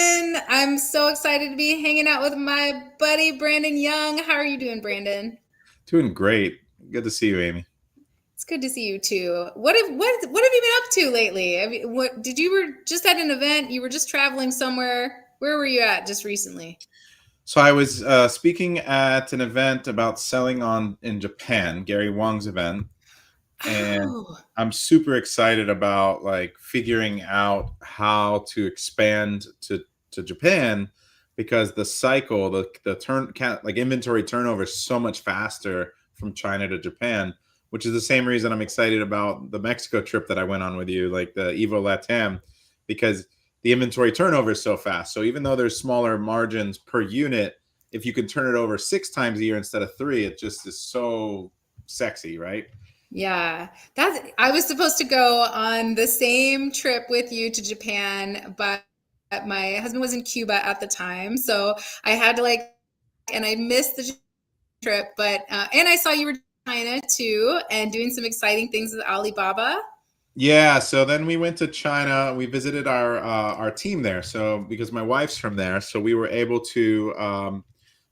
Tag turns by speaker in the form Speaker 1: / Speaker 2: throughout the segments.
Speaker 1: doing? I'm so excited to be hanging out with my buddy Brandon Young. How are you doing, Brandon?
Speaker 2: Doing great. Good to see you, Amy.
Speaker 1: It's good to see you too. What have you been up to lately? What did you were just at an event? You were just traveling somewhere. Where were you at just recently?
Speaker 2: So I was speaking at an event about selling on in Japan, Gary Wang's event, and
Speaker 1: Oh,
Speaker 2: I'm super excited about like figuring out how to expand to Japan because the cycle, the turn count, like inventory turnover is so much faster from China to Japan, which is the same reason I'm excited about the Mexico trip that I went on with you, like the Evo Latam, because the inventory turnover is so fast. So even though there's smaller margins per unit, if you can turn it over 6 times a year instead of three, it just is so sexy, right?
Speaker 1: yeah. That's I was supposed to go on the same trip with you to Japan, but my husband was in Cuba at the time, so I had to and I missed the trip, but and I saw you were in China too, and doing some exciting things with Alibaba.
Speaker 2: Yeah, so then we went to China. We visited our team there. So because my wife's from there, so we were able to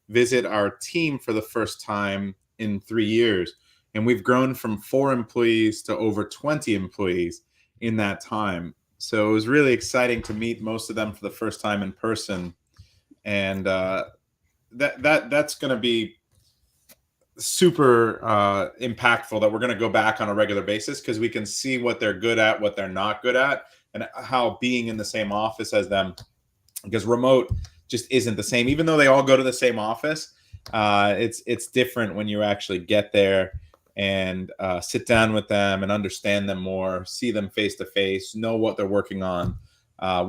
Speaker 2: visit our team for the first time in 3 years, and we've grown from 4 employees to over 20 employees in that time. So it was really exciting to meet most of them for the first time in person, and that's going to be super impactful that we're going to go back on a regular basis because we can see what they're good at, what they're not good at, and how being in the same office as them, because remote just isn't the same. Even though they all go to the same office, it's different when you actually get there and sit down with them and understand them more, see them face to face, know what they're working on.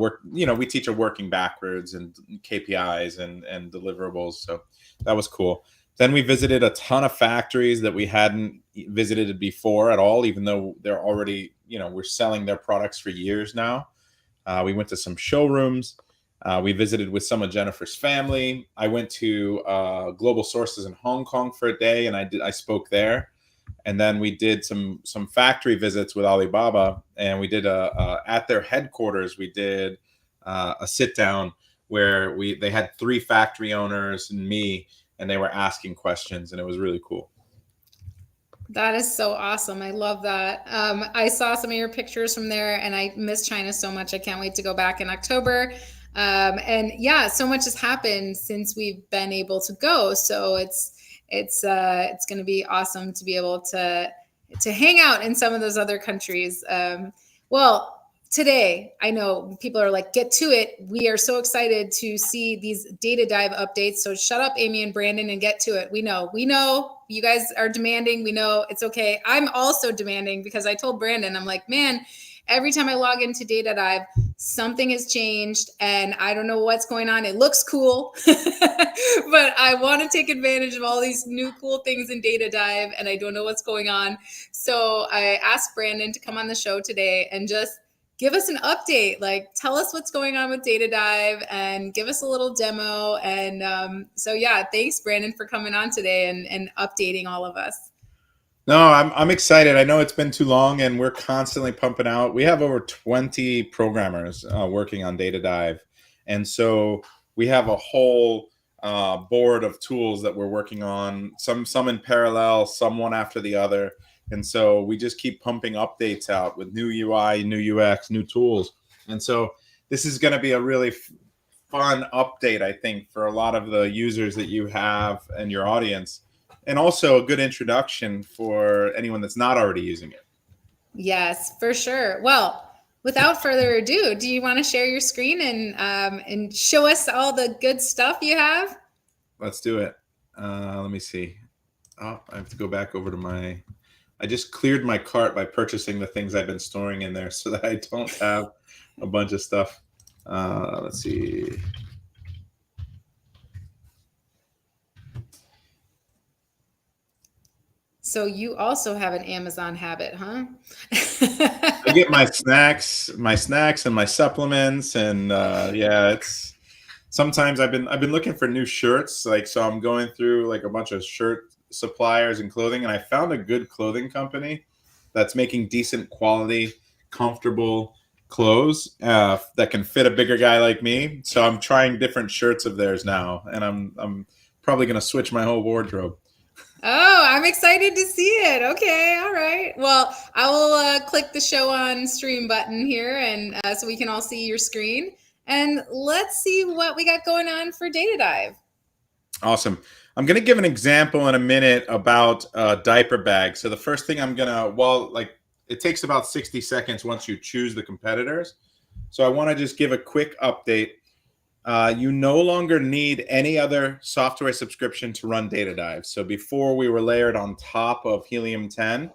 Speaker 2: We teach a working backwards and KPIs and deliverables. So that was cool. Then we visited a ton of factories that we hadn't visited before at all, even though they're already, we're selling their products for years now. We went to some showrooms. We visited with some of Jennifer's family. I went to Global Sources in Hong Kong for a day, and I spoke there. And then we did some factory visits with Alibaba, and we did at their headquarters. We did a sit down where they had 3 factory owners and me, and they were asking questions, and it was really cool.
Speaker 1: That is so awesome. I love that. I saw some of your pictures from there, and I miss China so much. I can't wait to go back in October. And yeah, so much has happened since we've been able to go. So it's going to be awesome to be able to hang out in some of those other countries. Well, today I know people are like, get to it. We are so excited to see these data dive updates. So shut up, Amy and Brandon, and get to it. We know you guys are demanding. We know it's okay. I'm also demanding because I told Brandon, I'm like, man, every time I log into data dive, something has changed and I don't know what's going on. It looks cool, but I want to take advantage of all these new cool things in data dive and I don't know what's going on. So I asked Brandon to come on the show today and just give us an update. Like, tell us what's going on with data dive and give us a little demo. And so yeah, thanks Brandon for coming on today and updating all of us.
Speaker 2: No, I'm excited. I know it's been too long, and we're constantly pumping out. We have over 20 programmers working on Data Dive, and so we have a whole board of tools that we're working on. Some in parallel, some one after the other, and so we just keep pumping updates out with new UI, new UX, new tools. And so this is going to be a really fun update, I think, for a lot of the users that you have and your audience, and also a good introduction for anyone that's not already using it.
Speaker 1: Yes, for sure. Well, without further ado, do you want to share your screen and show us all the good stuff you have?
Speaker 2: Let's do it. Let me see. Oh, I have to go back over to my. I just cleared my cart by purchasing the things I've been storing in there so that I don't have a bunch of stuff. Let's see.
Speaker 1: So you also have an Amazon habit, huh?
Speaker 2: I get my snacks and my supplements, and yeah, it's sometimes I've been looking for new shirts, like so I'm going through like a bunch of shirt suppliers and clothing, and I found a good clothing company that's making decent quality, comfortable clothes that can fit a bigger guy like me. So I'm trying different shirts of theirs now, and I'm probably going to switch my whole wardrobe.
Speaker 1: Oh, I'm excited to see it. Okay, all right. Well, I will click the show on stream button here, and so we can all see your screen. And let's see what we got going on for Data Dive.
Speaker 2: Awesome. I'm going to give an example in a minute about diaper bags. So the first thing I'm going to, it takes about 60 seconds once you choose the competitors. So I want to just give a quick update. You no longer need any other software subscription to run Data Dive. So before we were layered on top of Helium 10.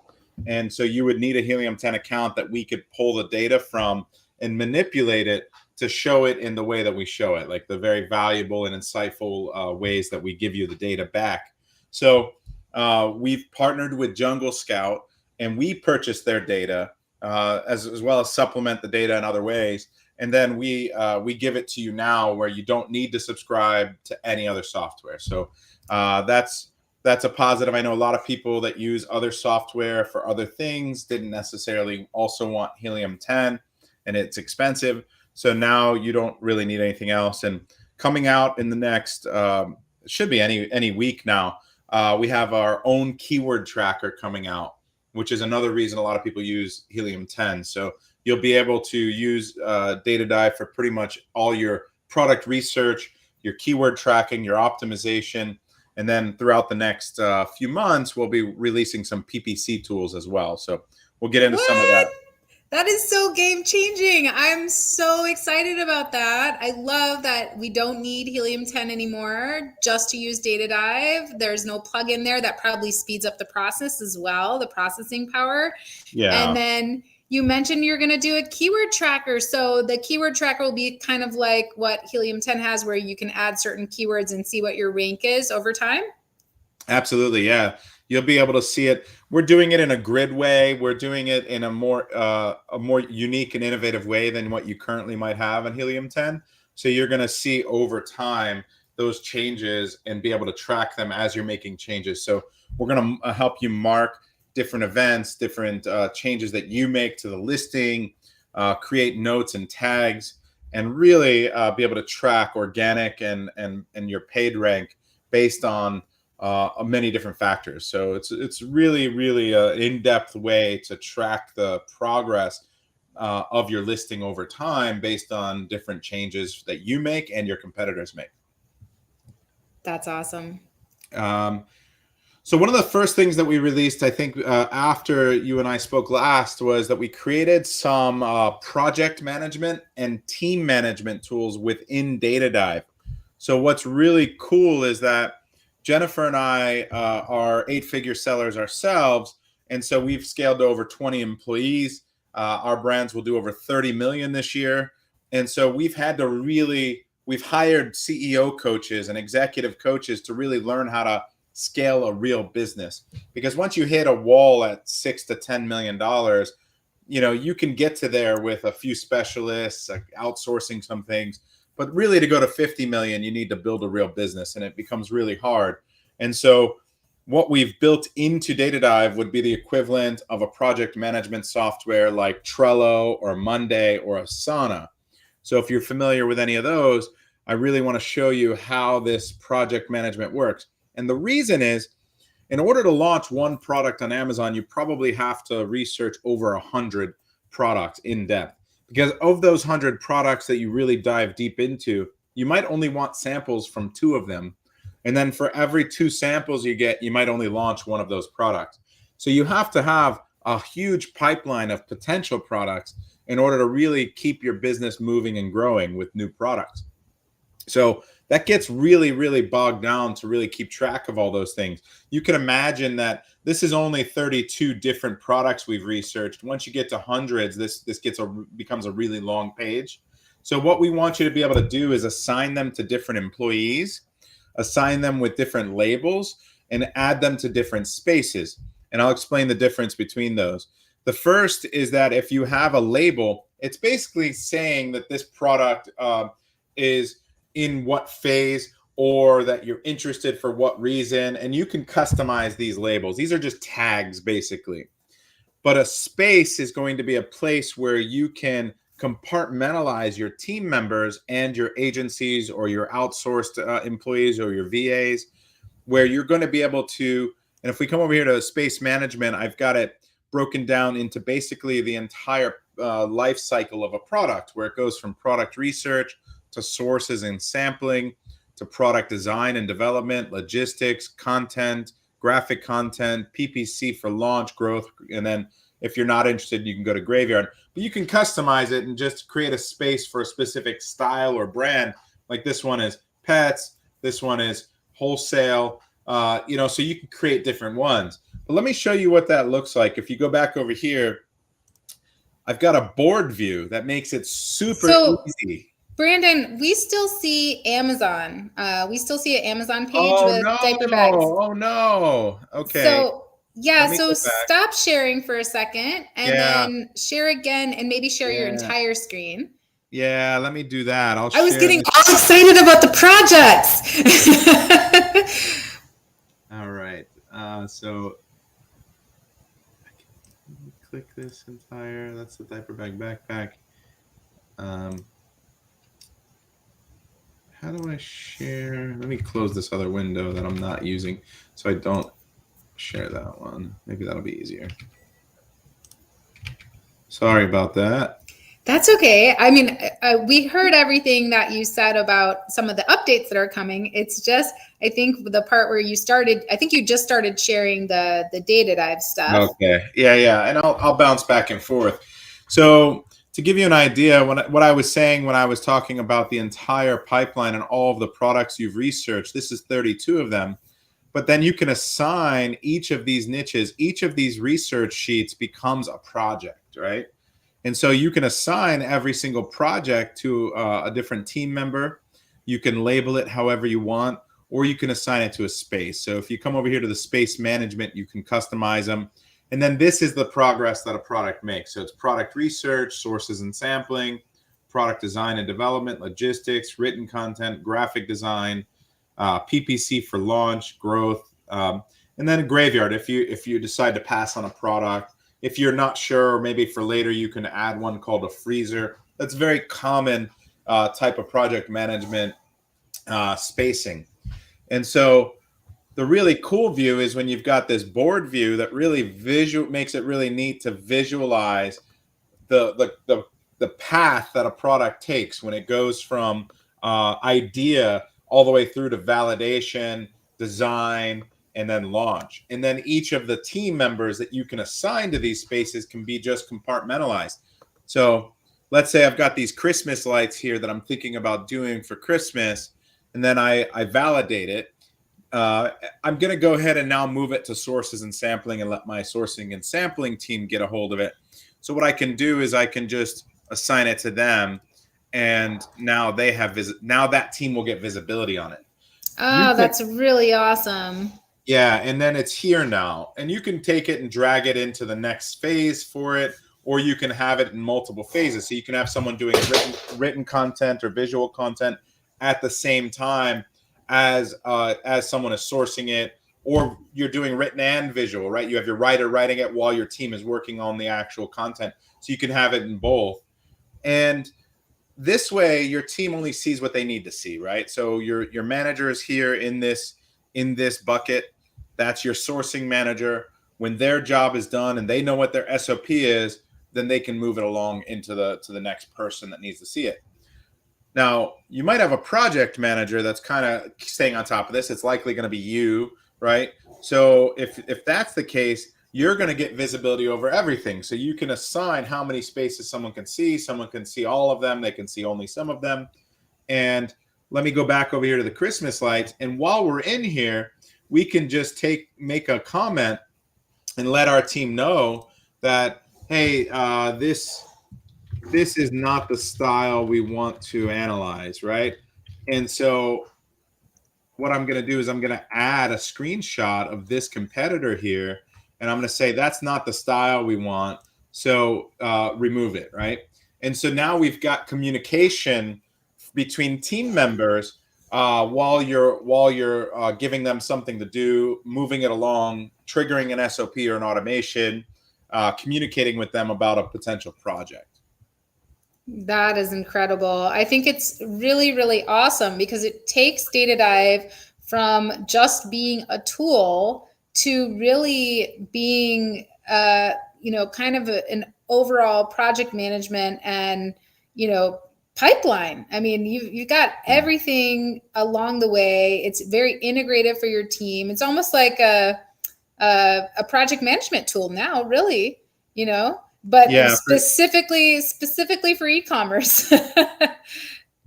Speaker 2: And so you would need a Helium 10 account that we could pull the data from and manipulate it to show it in the way that we show it, like the very valuable and insightful ways that we give you the data back. So we've partnered with Jungle Scout, and we purchase their data as well as supplement the data in other ways. And then we give it to you now where you don't need to subscribe to any other software. So that's a positive. I know a lot of people that use other software for other things didn't necessarily also want Helium 10, and it's expensive. So now you don't really need anything else. And coming out in the next, should be any week now, we have our own keyword tracker coming out, which is another reason a lot of people use Helium 10. So you'll be able to use Data Dive for pretty much all your product research, your keyword tracking, your optimization. And then throughout the next few months, we'll be releasing some PPC tools as well. So we'll get into some of that.
Speaker 1: That is so game changing. I'm so excited about that. I love that we don't need Helium 10 anymore just to use Data Dive. There's no plugin there that probably speeds up the process as well, the processing power.
Speaker 2: Yeah.
Speaker 1: And then you mentioned you're going to do a keyword tracker. So the keyword tracker will be kind of like what Helium 10 has, where you can add certain keywords and see what your rank is over time.
Speaker 2: Absolutely. Yeah. You'll be able to see it. We're doing it in a grid way. We're doing it in a more unique and innovative way than what you currently might have in Helium 10. So you're going to see over time those changes and be able to track them as you're making changes. So we're going to help you mark different events, different changes that you make to the listing, create notes and tags, and really be able to track organic and your paid rank based on many different factors. So it's really an in-depth way to track the progress of your listing over time based on different changes that you make and your competitors make.
Speaker 1: That's awesome.
Speaker 2: So one of the first things that we released, I think, after you and I spoke last, was that we created some project management and team management tools within Data Dive. So what's really cool is that Jennifer and I are 8-figure sellers ourselves, and so we've scaled to over 20 employees. Our brands will do over 30 million this year, and so we've hired CEO coaches and executive coaches to really learn how to scale a real business. Because once you hit a wall at $6 to $10 million, you can get to there with a few specialists, outsourcing some things. But really, to go to 50 million, you need to build a real business, and it becomes really hard. And so what we've built into Data Dive would be the equivalent of a project management software like Trello or Monday or Asana. So if you're familiar with any of those, I really want to show you how this project management works. And the reason is, in order to launch one product on Amazon, you probably have to research over 100 products in depth. Because of those 100 products that you really dive deep into, you might only want samples from 2 of them. And then for every 2 samples you get, you might only launch one of those products. So you have to have a huge pipeline of potential products in order to really keep your business moving and growing with new products. So that gets really bogged down to really keep track of all those things. You can imagine that this is only 32 different products we've researched. Once you get to hundreds, this becomes a really long page. So what we want you to be able to do is assign them to different employees, assign them with different labels, and add them to different spaces. And I'll explain the difference between those. The first is that if you have a label, it's basically saying that this product is in what phase, or that you're interested for what reason, and you can customize these labels. These are just tags, basically. But a space is going to be a place where you can compartmentalize your team members and your agencies or your outsourced employees or your VAs, where you're going to be able to, and if we come over here to space management, I've got it broken down into basically the entire life cycle of a product, where it goes from product research to sources and sampling to product design and development, logistics, content, graphic content, PPC for launch, growth, and then if you're not interested, you can go to Graveyard. But you can customize it and just create a space for a specific style or brand. Like this one is pets, this one is wholesale, so you can create different ones. But let me show you what that looks like. If you go back over here, I've got a board view that makes it super easy.
Speaker 1: Brandon, we still see Amazon. We still see an Amazon page with diaper bags.
Speaker 2: Oh no. Okay.
Speaker 1: So yeah, so stop sharing for a second and then share again and maybe share your entire screen.
Speaker 2: Yeah, let me do that.
Speaker 1: I was getting all excited about the projects.
Speaker 2: All right. So I can click this entire. That's the diaper bag backpack. How do I share? Let me close this other window that I'm not using so I don't share that one. Maybe that'll be easier. Sorry about that.
Speaker 1: That's okay. I mean, we heard everything that you said about some of the updates that are coming. It's just, I think the part where you started, I think you just started sharing the data dive stuff.
Speaker 2: Okay. Yeah. And I'll bounce back and forth. So to give you an idea, what I was saying when I was talking about the entire pipeline and all of the products you've researched, this is 32 of them. But then you can assign each of these niches, each of these research sheets becomes a project, right? And so you can assign every single project to a different team member. You can label it however you want, or you can assign it to a space. So if you come over here to the space management, you can customize them. And then this is the progress that a product makes. So it's product research, sources and sampling, product design and development, logistics, written content, graphic design, PPC for launch, growth, and then a Graveyard if you decide to pass on a product. If you're not sure, maybe for later, you can add one called a freezer. That's very common type of project management spacing. And so the really cool view is when you've got this board view that really makes it really neat to visualize the path that a product takes when it goes from idea all the way through to validation, design, and then launch. And then each of the team members that you can assign to these spaces can be just compartmentalized. So let's say I've got these Christmas lights here that I'm thinking about doing for Christmas, and then I validate it. I'm going to go ahead and now move it to sources and sampling and let my sourcing and sampling team get a hold of it. So what I can do is I can just assign it to them, and now they have now that team will get visibility on it.
Speaker 1: Oh, that's really awesome.
Speaker 2: Yeah, and then it's here now, and you can take it and drag it into the next phase for it, or you can have it in multiple phases. So you can have someone doing written content or visual content at the same time as someone is sourcing it, or you're doing written and visual, right? You have your writer writing it while your team is working on the actual content. So you can have it in both. And this way your team only sees what they need to see, right? So your manager is here in this bucket. That's your sourcing manager. When their job is done and they know what their SOP is, then they can move it along into the next person that needs to see it. Now, you might have a project manager that's kind of staying on top of this. It's likely going to be you, right? So if that's the case, you're going to get visibility over everything. So you can assign how many spaces someone can see. Someone can see all of them. They can see only some of them. And let me go back over here to the Christmas lights. And while we're in here, we can just make a comment and let our team know that, hey, this is not the style we want to analyze, right? And so what I'm going to do is I'm going to add a screenshot of this competitor here, and I'm going to say that's not the style we want, so remove it, right? And so now we've got communication between team members while you're giving them something to do, moving it along, triggering an SOP or an automation, communicating with them about a potential project.
Speaker 1: That is incredible. I think it's really, really awesome because it takes Data Dive from just being a tool to really being, kind of an overall project management and, you know, pipeline. I mean, you got everything along the way. It's very integrated for your team. It's almost like a project management tool now, really, but
Speaker 2: Yeah,
Speaker 1: specifically for e-commerce.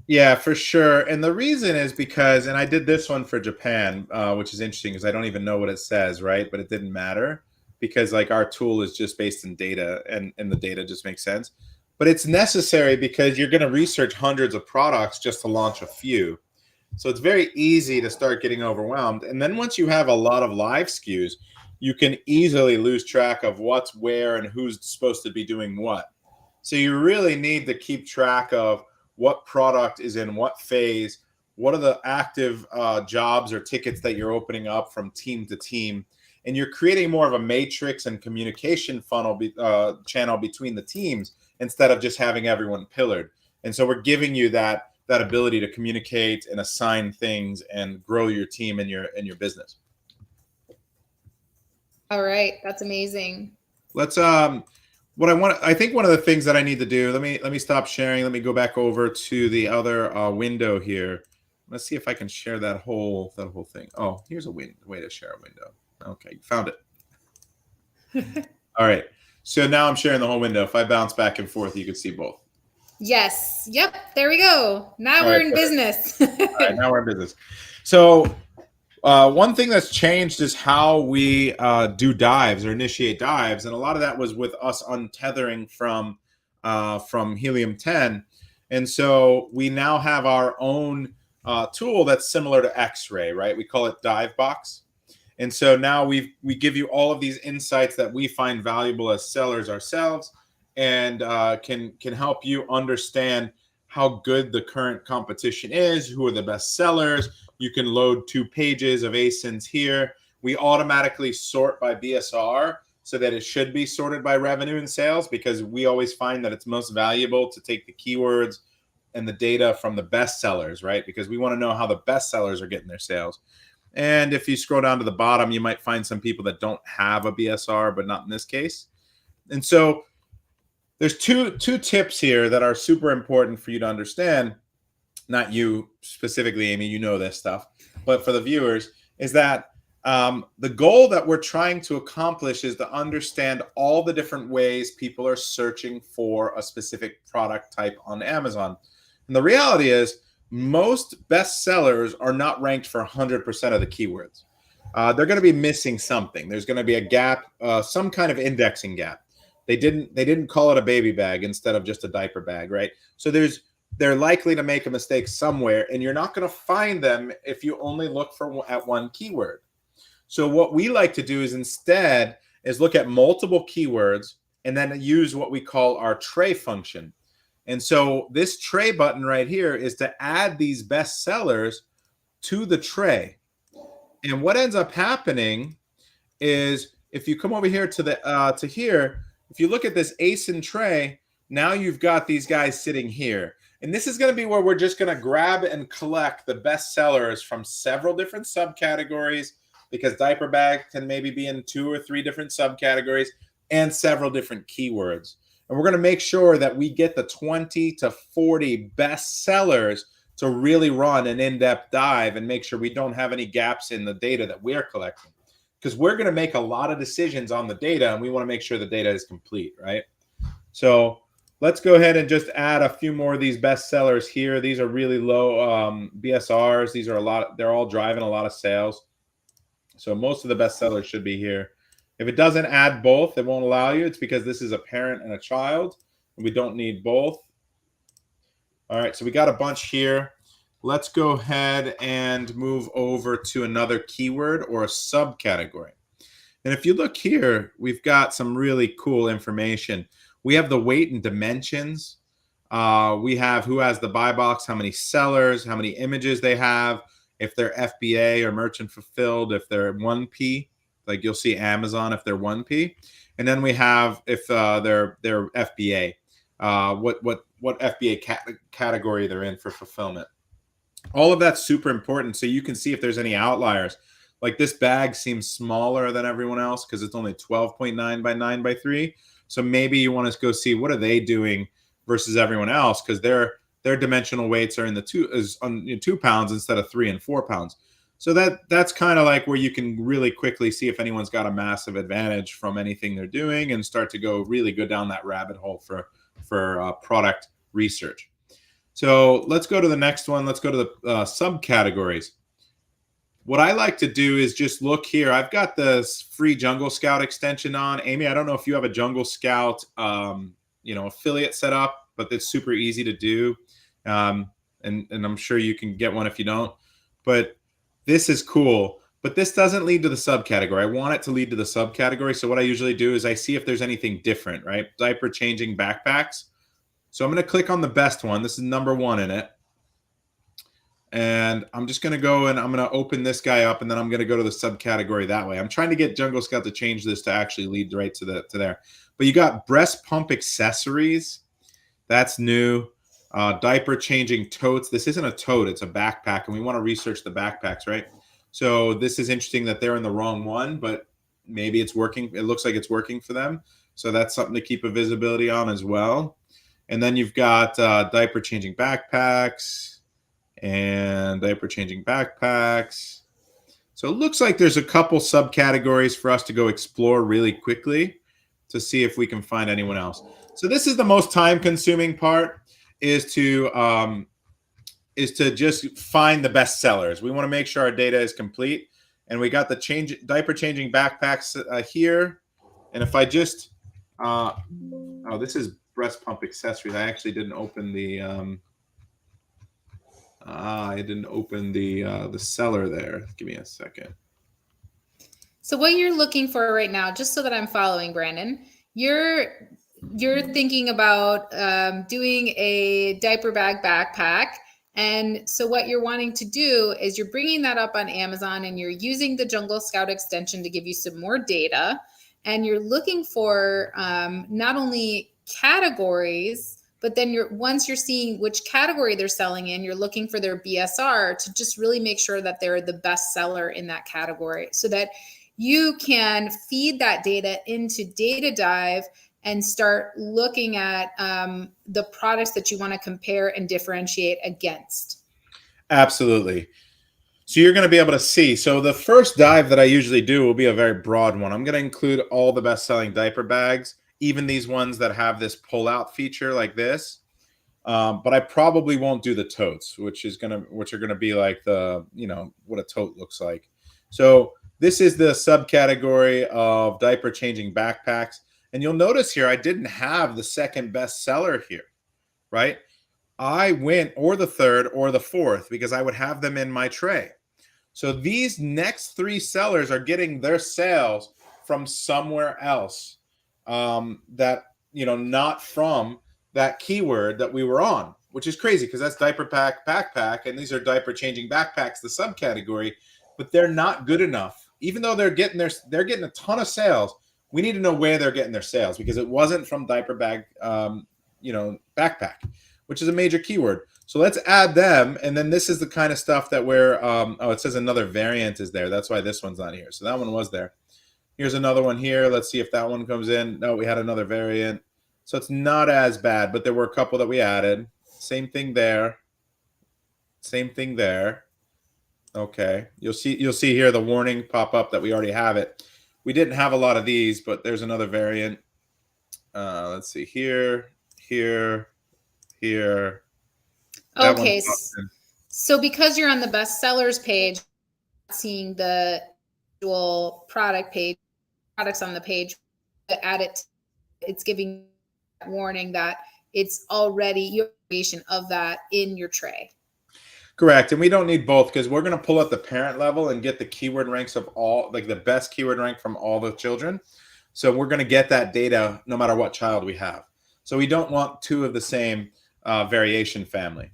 Speaker 2: yeah, for sure. And the reason is because, and I did this one for Japan, which is interesting because I don't even know what it says, right? But it didn't matter because like our tool is just based in data, and the data just makes sense. But it's necessary because you're going to research hundreds of products just to launch a few. So it's very easy to start getting overwhelmed. And then once you have a lot of live SKUs, you can easily lose track of what's where and who's supposed to be doing what. So you really need to keep track of what product is in what phase, what are the active jobs or tickets that you're opening up from team to team. And you're creating more of a matrix and communication funnel channel between the teams instead of just having everyone pillared. And so we're giving you that ability to communicate and assign things and grow your team and your business.
Speaker 1: All right, that's amazing.
Speaker 2: Let's I think one of the things that I need to do, let me stop sharing. Let me go back over to the other window here. Let's see if I can share that whole thing. Oh, here's a way to share a window. Okay, found it. All right. So now I'm sharing the whole window. If I bounce back and forth, you can see both.
Speaker 1: Yes. Yep. There we go. Now we're in business.
Speaker 2: All right, now we're in business. So one thing that's changed is how we do dives or initiate dives, and a lot of that was with us untethering from Helium 10, and so we now have our own tool that's similar to X-Ray, right? We call it Dive Box, and so now we give you all of these insights that we find valuable as sellers ourselves, and can help you understand how good the current competition is, who are the best sellers. You can load 2 pages of ASINs here. We automatically sort by BSR so that it should be sorted by revenue and sales, because we always find that it's most valuable to take the keywords and the data from the best sellers, right? Because we want to know how the best sellers are getting their sales. And if you scroll down to the bottom, you might find some people that don't have a BSR, but not in this case. And so there's two tips here that are super important for you to understand. Not you specifically, Amy, you know this stuff, but for the viewers, is that the goal that we're trying to accomplish is to understand all the different ways people are searching for a specific product type on Amazon. And the reality is most best sellers are not ranked for 100% of the keywords. They're going to be missing something. There's going to be a gap, some kind of indexing gap. They didn't call it a baby bag instead of just a diaper bag, right? So they're likely to make a mistake somewhere, and you're not going to find them if you only look at one keyword. So what we like to do is instead is look at multiple keywords and then use what we call our tray function. And so this tray button right here is to add these best sellers to the tray. And what ends up happening is if you come over here to here, if you look at this ASIN tray, now you've got these guys sitting here. And this is going to be where we're just going to grab and collect the best sellers from several different subcategories, because diaper bag can maybe be in 2 or 3 different subcategories and several different keywords. And we're going to make sure that we get the 20 to 40 best sellers to really run an in-depth dive and make sure we don't have any gaps in the data that we're collecting. Because we're going to make a lot of decisions on the data, and we want to make sure the data is complete, right? So let's go ahead and just add a few more of these best sellers here. These are really low BSRs. These are they're all driving a lot of sales. So most of the best sellers should be here. If it doesn't add both, it won't allow you. It's because this is a parent and a child, and we don't need both. All right, so we got a bunch here. Let's go ahead and move over to another keyword or a subcategory. And if you look here, we've got some really cool information. We have the weight and dimensions. We have who has the buy box, how many sellers, how many images they have, if they're FBA or merchant fulfilled, if they're 1P, like you'll see Amazon if they're 1P. And then we have if they're FBA, what what FBA category they're in for fulfillment. All of that's super important, so you can see if there's any outliers. Like this bag seems smaller than everyone else because it's only 12.9 by 9 by 3. So maybe you want to go see what are they doing versus everyone else, because their dimensional weights are in the 2 pounds instead of 3 and 4 pounds. So that's kind of like where you can really quickly see if anyone's got a massive advantage from anything they're doing and start to go down that rabbit hole for product research. So let's go to the next one. Let's go to the subcategories. What I like to do is just look here. I've got this free Jungle Scout extension on. Amy, I don't know if you have a Jungle Scout affiliate set up, but it's super easy to do. And I'm sure you can get one if you don't. But this is cool. But this doesn't lead to the subcategory. I want it to lead to the subcategory. So what I usually do is I see if there's anything different, right? Diaper changing backpacks. So I'm going to click on the best one. This is number 1 in it. And I'm just going to go and I'm going to open this guy up, and then I'm going to go to the subcategory that way. I'm trying to get Jungle Scout to change this to actually lead right to there. But you got breast pump accessories. That's new. Diaper changing totes. This isn't a tote, it's a backpack, and we want to research the backpacks, right? So this is interesting that they're in the wrong one, but maybe it's working. It looks like it's working for them. So that's something to keep a visibility on as well. And then you've got diaper changing backpacks and diaper changing backpacks. So it looks like there's a couple subcategories for us to go explore really quickly to see if we can find anyone else. So this is the most time consuming part, is to just find the best sellers. We want to make sure our data is complete. And we got the diaper changing backpacks here. And if I just, this is breast pump accessories. I actually didn't open the, the seller there. Give me a second.
Speaker 1: So what you're looking for right now, just so that I'm following, Brandon, you're thinking about doing a diaper bag backpack. And so what you're wanting to do is you're bringing that up on Amazon, and you're using the Jungle Scout extension to give you some more data. And you're looking for not only categories, but then once you're seeing which category they're selling in, you're looking for their BSR to just really make sure that they're the best seller in that category, so that you can feed that data into Data Dive and start looking at the products that you want to compare and differentiate against.
Speaker 2: Absolutely. So you're going to be able to see. So the first dive that I usually do will be a very broad one. I'm going to include all the best-selling diaper bags, even these ones that have this pull-out feature like this. But I probably won't do the totes, which are going to be like what a tote looks like. So this is the subcategory of diaper changing backpacks. And you'll notice here, I didn't have the second best seller here, right? I went or the third or the fourth because I would have them in my tray. So these next 3 sellers are getting their sales from somewhere else that, not from that keyword that we were on, which is crazy because that's diaper pack, backpack, and these are diaper changing backpacks, the subcategory, but they're not good enough. Even though they're getting a ton of sales, we need to know where they're getting their sales, because it wasn't from diaper bag, backpack, which is a major keyword. So let's add them. And then this is the kind of stuff that it says another variant is there. That's why this one's not here. So that one was there. Here's another one here. Let's see if that one comes in. No, we had another variant. So it's not as bad, but there were a couple that we added. Same thing there. Same thing there. Okay. You'll see here the warning pop up that we already have it. We didn't have a lot of these, but there's another variant. Let's see here.
Speaker 1: Okay. So because you're on the best sellers page, seeing the actual product page, products on the page, add it, it's giving a warning that it's already your creation of that in your tray.
Speaker 2: Correct. And we don't need both, because we're going to pull at the parent level and get the keyword ranks of all, like the best keyword rank from all the children. So we're going to get that data no matter what child we have. So we don't want 2 of the same variation family.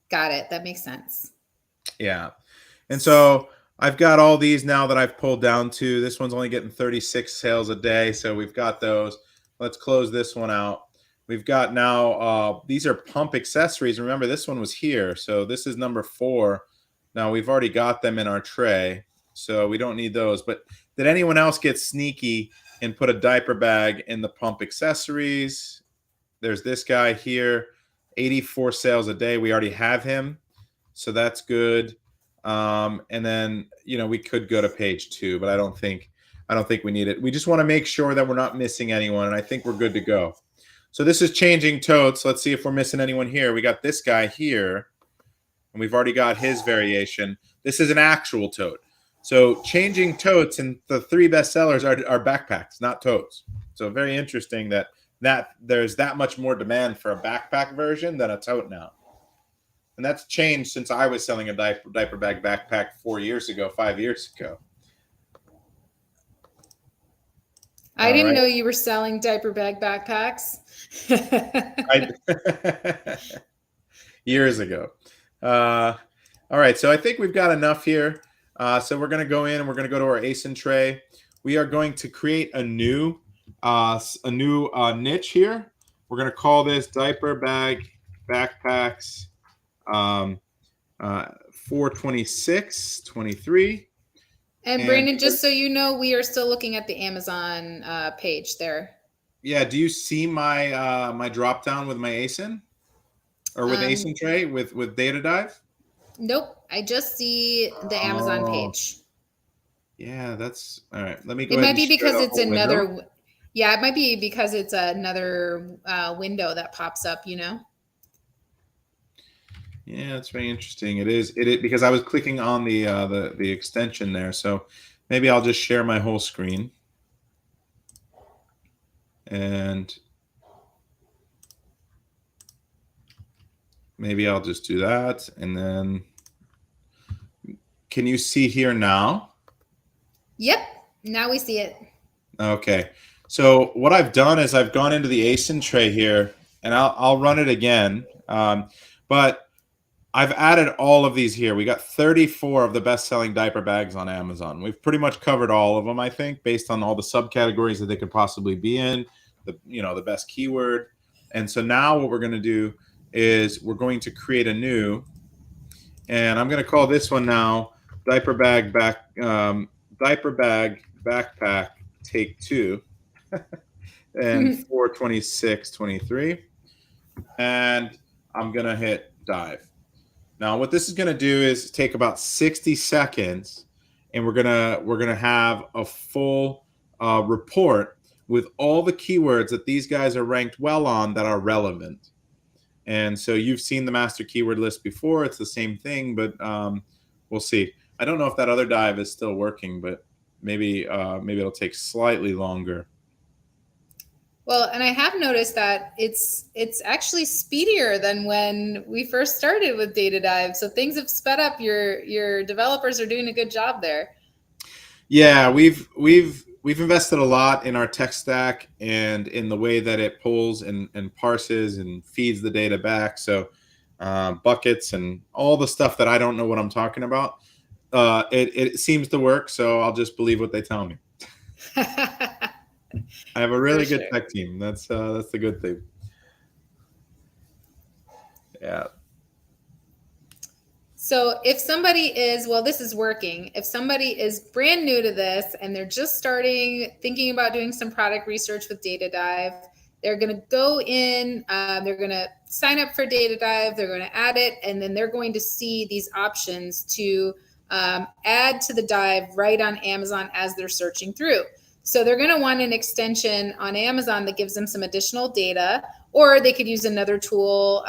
Speaker 1: Got it. That makes sense.
Speaker 2: Yeah. And so I've got all these now that I've pulled down to. This one's only getting 36 sales a day. So we've got those. Let's close this one out. We've got now, these are pump accessories. Remember, this one was here. So this is number 4. Now we've already got them in our tray, so we don't need those. But did anyone else get sneaky and put a diaper bag in the pump accessories? There's this guy here, 84 sales a day. We already have him, so that's good. And then, we could go to page 2, but I don't think we need it. We just want to make sure that we're not missing anyone, and I think we're good to go. So this is changing totes. Let's see if we're missing anyone here. We got this guy here, and we've already got his variation. This is an actual tote. So changing totes, and the 3 best sellers are backpacks, not totes. So very interesting that there's that much more demand for a backpack version than a tote now. And that's changed since I was selling a diaper bag backpack 5 years ago.
Speaker 1: I didn't know you were selling diaper bag backpacks.
Speaker 2: Years ago. All right, so I think we've got enough here. So we're going to go in and we're going to go to our ASIN tray. We are going to create a new niche here. We're going to call this diaper bag backpacks 426.23.
Speaker 1: And Brandon, just so you know, we are still looking at the Amazon page there.
Speaker 2: Yeah. Do you see my my drop down with my ASIN or with ASIN tray with Data Dive?
Speaker 1: Nope. I just see the Amazon page.
Speaker 2: Yeah, that's all right. Let me go.
Speaker 1: It might be because it's another. Window. Yeah, it might be because it's another window that pops up. Yeah,
Speaker 2: it's very interesting. It is because I was clicking on the extension there. So maybe I'll just share my whole screen. And maybe I'll just do that. And then can you see here now?
Speaker 1: Yep. Now we see it.
Speaker 2: Okay. So what I've done is I've gone into the ASIN tray here, and I'll run it again. But I've added all of these here. We got 34 of the best-selling diaper bags on Amazon. We've pretty much covered all of them, I think, based on all the subcategories that they could possibly be in, the best keyword. And so now what we're going to do is we're going to create a new, and I'm going to call this one now diaper bag backpack take 2 and 426.23, and I'm going to hit dive. Now, what this is going to do is take about 60 seconds, and we're gonna have a full report with all the keywords that these guys are ranked well on that are relevant. And so you've seen the master keyword list before. It's the same thing, but we'll see. I don't know if that other dive is still working, but maybe it'll take slightly longer.
Speaker 1: Well, and I have noticed that it's actually speedier than when we first started with Data Dive. So things have sped up. Your developers are doing a good job there.
Speaker 2: Yeah, we've invested a lot in our tech stack and in the way that it pulls and parses and feeds the data back. So buckets and all the stuff that I don't know what I'm talking about. It seems to work, so I'll just believe what they tell me. I have a really good tech team. That's the good thing. Yeah.
Speaker 1: So if somebody is, this is working. If somebody is brand new to this and they're just thinking about doing some product research with Data Dive, they're going to go in, they're going to sign up for Data Dive, they're going to add it, and then they're going to see these options to add to the dive right on Amazon as they're searching through. So they're going to want an extension on Amazon that gives them some additional data, or they could use another tool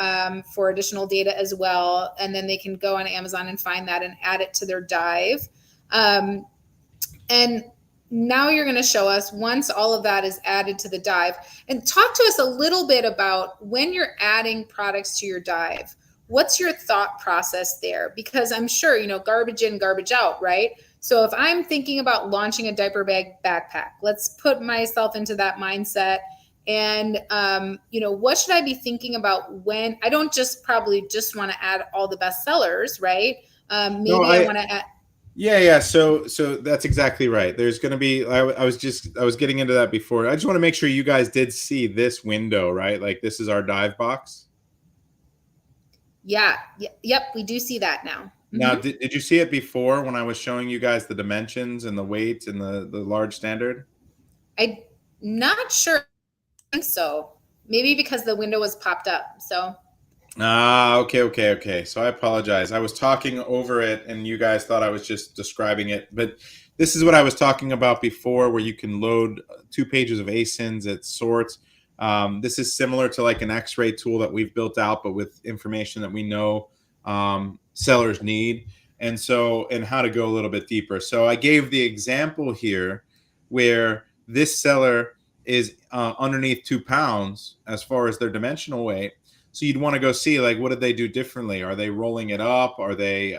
Speaker 1: for additional data as well. And then they can go on Amazon and find that and add it to their dive. And now you're going to show us once all of that is added to the dive, and talk to us a little bit about when you're adding products to your dive. What's your thought process there? Because I'm sure, garbage in, garbage out, right? So if I'm thinking about launching a diaper bag backpack, let's put myself into that mindset. And, what should I be thinking about when I don't probably just want to add all the best sellers, right? Maybe I want to add.
Speaker 2: Yeah. So that's exactly right. There's going to be. I was getting into that before. I just want to make sure you guys did see this window, right? Like this is our dive box.
Speaker 1: Yeah. Yep. We do see that now.
Speaker 2: Now,
Speaker 1: Hmm.
Speaker 2: did you see it before when I was showing you guys the dimensions and the weight and the large standard?
Speaker 1: I'm not sure. I think so. Maybe because the window was popped up. So,
Speaker 2: Ah, okay. So I apologize. I was talking over it, and you guys thought I was just describing it. But this is what I was talking about before, where you can load 2 pages of ASINs. It sorts. This is similar to like an X-ray tool that we've built out, but with information that we know sellers need, and how to go a little bit deeper. So I gave the example here where this seller is underneath 2 pounds as far as their dimensional weight, so you'd want to go see like what did they do differently? Are they rolling it up? Are they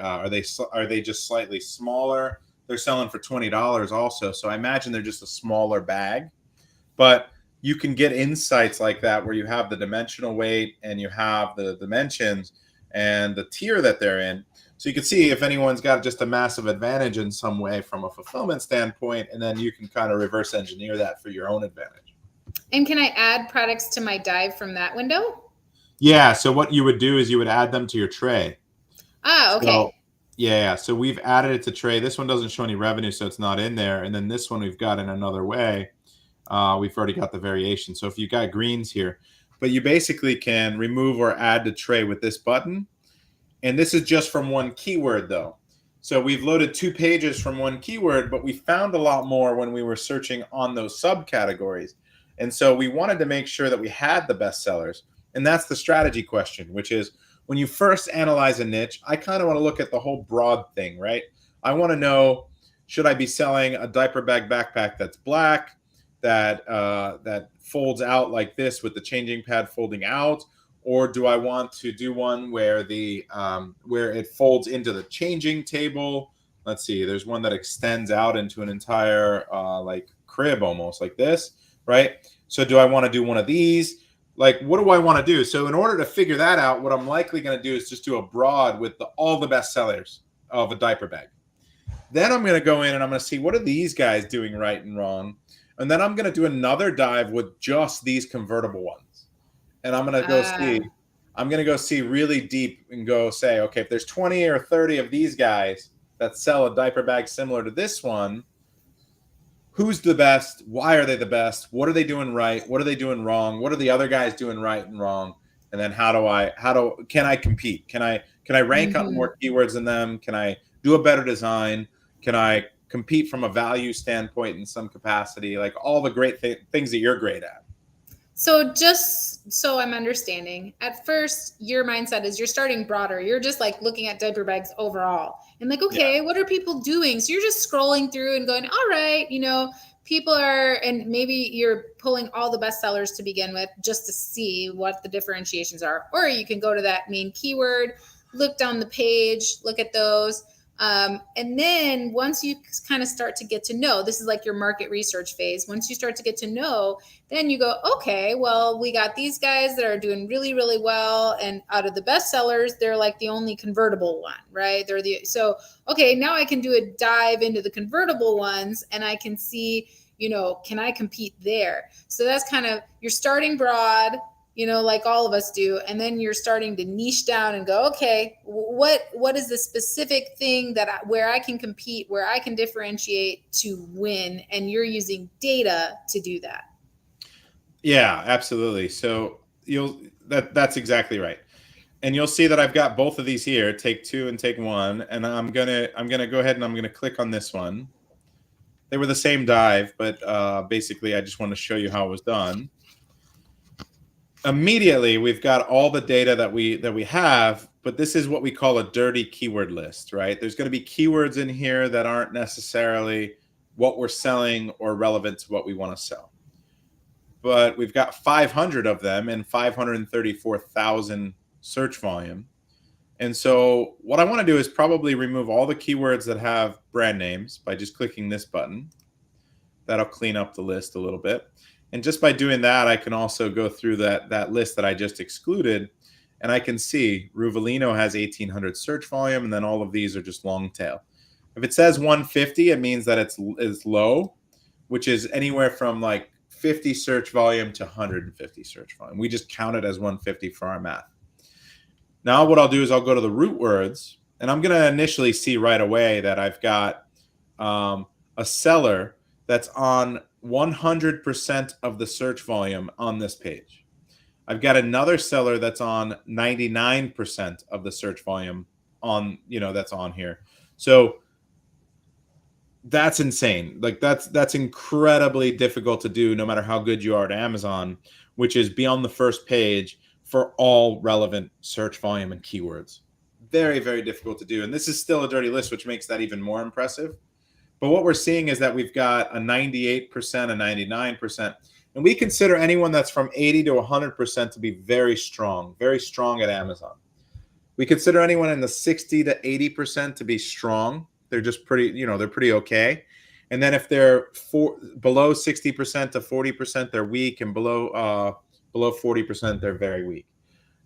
Speaker 2: just slightly smaller? They're selling for $20 also. So I imagine they're just a smaller bag. But you can get insights like that where you have the dimensional weight and you have the dimensions and the tier that they're in. So you can see if anyone's got just a massive advantage in some way from a fulfillment standpoint, and then you can kind of reverse engineer that for your own advantage.
Speaker 1: and can I add products to my dive from that window?
Speaker 2: Yeah. So what you would do is you would add them to your tray.
Speaker 1: Ah,
Speaker 2: So
Speaker 1: okay.
Speaker 2: yeah, so we've added it to tray. This one doesn't show any revenue, so it's not in there. And then this one we've got in another way. We've already got the variation. So if you got greens here, but you basically can remove or add to tray with this button. And this is just from one keyword though. So we've loaded 2 pages from one keyword, but we found a lot more when we were searching on those subcategories. And so we wanted to make sure that we had the best sellers. And that's the strategy question, which is when you first analyze a niche, I kind of want to look at the whole broad thing, right? I want to know, should I be selling a diaper bag backpack that's black, that folds out like this with the changing pad folding out, or do I want to do one where where it folds into the changing table? Let's see. There's one that extends out into an entire like crib, almost like this, right? So do I want to do one of these? Like, what do I want to do? So in order to figure that out, what I'm likely going to do is just do a broad with all the best sellers of a diaper bag. Then I'm going to go in and I'm going to see what are these guys doing right and wrong. And then I'm going to do another dive with just these convertible ones. And
Speaker 1: Uh,
Speaker 2: I'm going to go see really deep and go say, okay, if there's 20 or 30 of these guys that sell a diaper bag similar to this one, who's the best? Why are they the best? What are they doing right? What are they doing wrong? What are the other guys doing right and wrong? And then can I compete? Can I rank on
Speaker 1: mhm.
Speaker 2: more keywords than them? Can I do a better design? Can I compete from a value standpoint in some capacity? Like all the great things that you're great at.
Speaker 1: So just so I'm understanding, at first your mindset is you're starting broader. You're just like looking at diaper bags overall and like,
Speaker 2: Yeah.
Speaker 1: okay, what are people doing? So you're just scrolling through and going, all right, people are, and maybe you're pulling all the best sellers to begin with just to see what the differentiations are. Or you can go to that main keyword, look down the page, look at those. And then once you kind of start to get to know, this is like your market research phase. Once you start to get to know, then you go, okay, well, we got these guys that are doing really, really well. And out of the best sellers, they're like the only convertible one, right? So, okay, now I can do a dive into the convertible ones and I can see, can I compete there? So that's kind of, you're starting broad, like all of us do, and then you're starting to niche down and go, okay, what is the specific thing where I can compete, where I can differentiate to win, and you're using data to do that.
Speaker 2: Yeah, absolutely. So that's exactly right. And you'll see that I've got both of these here, take two and take one. And I'm gonna go ahead and I'm gonna click on this one. They were the same dive, but basically I just want to show you how it was done. Immediately we've got all the data that we have, but this is what we call a dirty keyword list, right? There's going to be keywords in here that aren't necessarily what we're selling or relevant to what we want to sell. But we've got 500 of them and 534,000 search volume. And so what I want to do is probably remove all the keywords that have brand names by just clicking this button. That'll clean up the list a little bit. And just by doing that, I can also go through that list that I just excluded, and I can see Ruvalino has 1,800 search volume, and then all of these are just long tail. If it says 150, it means that it's low, which is anywhere from like 50 search volume to 150 search volume. We just count it as 150 for our math. Now what I'll do is I'll go to the root words, and I'm going to initially see right away that I've got a seller that's on 100% of the search volume on this page. I've got another seller that's on 99% of the search volume on, that's on here. So that's insane. Like that's incredibly difficult to do no matter how good you are at Amazon, which is be on the first page for all relevant search volume and keywords. Very, very difficult to do. And this is still a dirty list, which makes that even more impressive. But what we're seeing is that we've got a 98%, a 99%, and we consider anyone that's from 80 to 100% to be very strong at Amazon. We consider anyone in the 60 to 80% to be strong. They're just pretty, they're pretty okay. And then if they're below 60% to 40%, they're weak, and below 40%, they're very weak.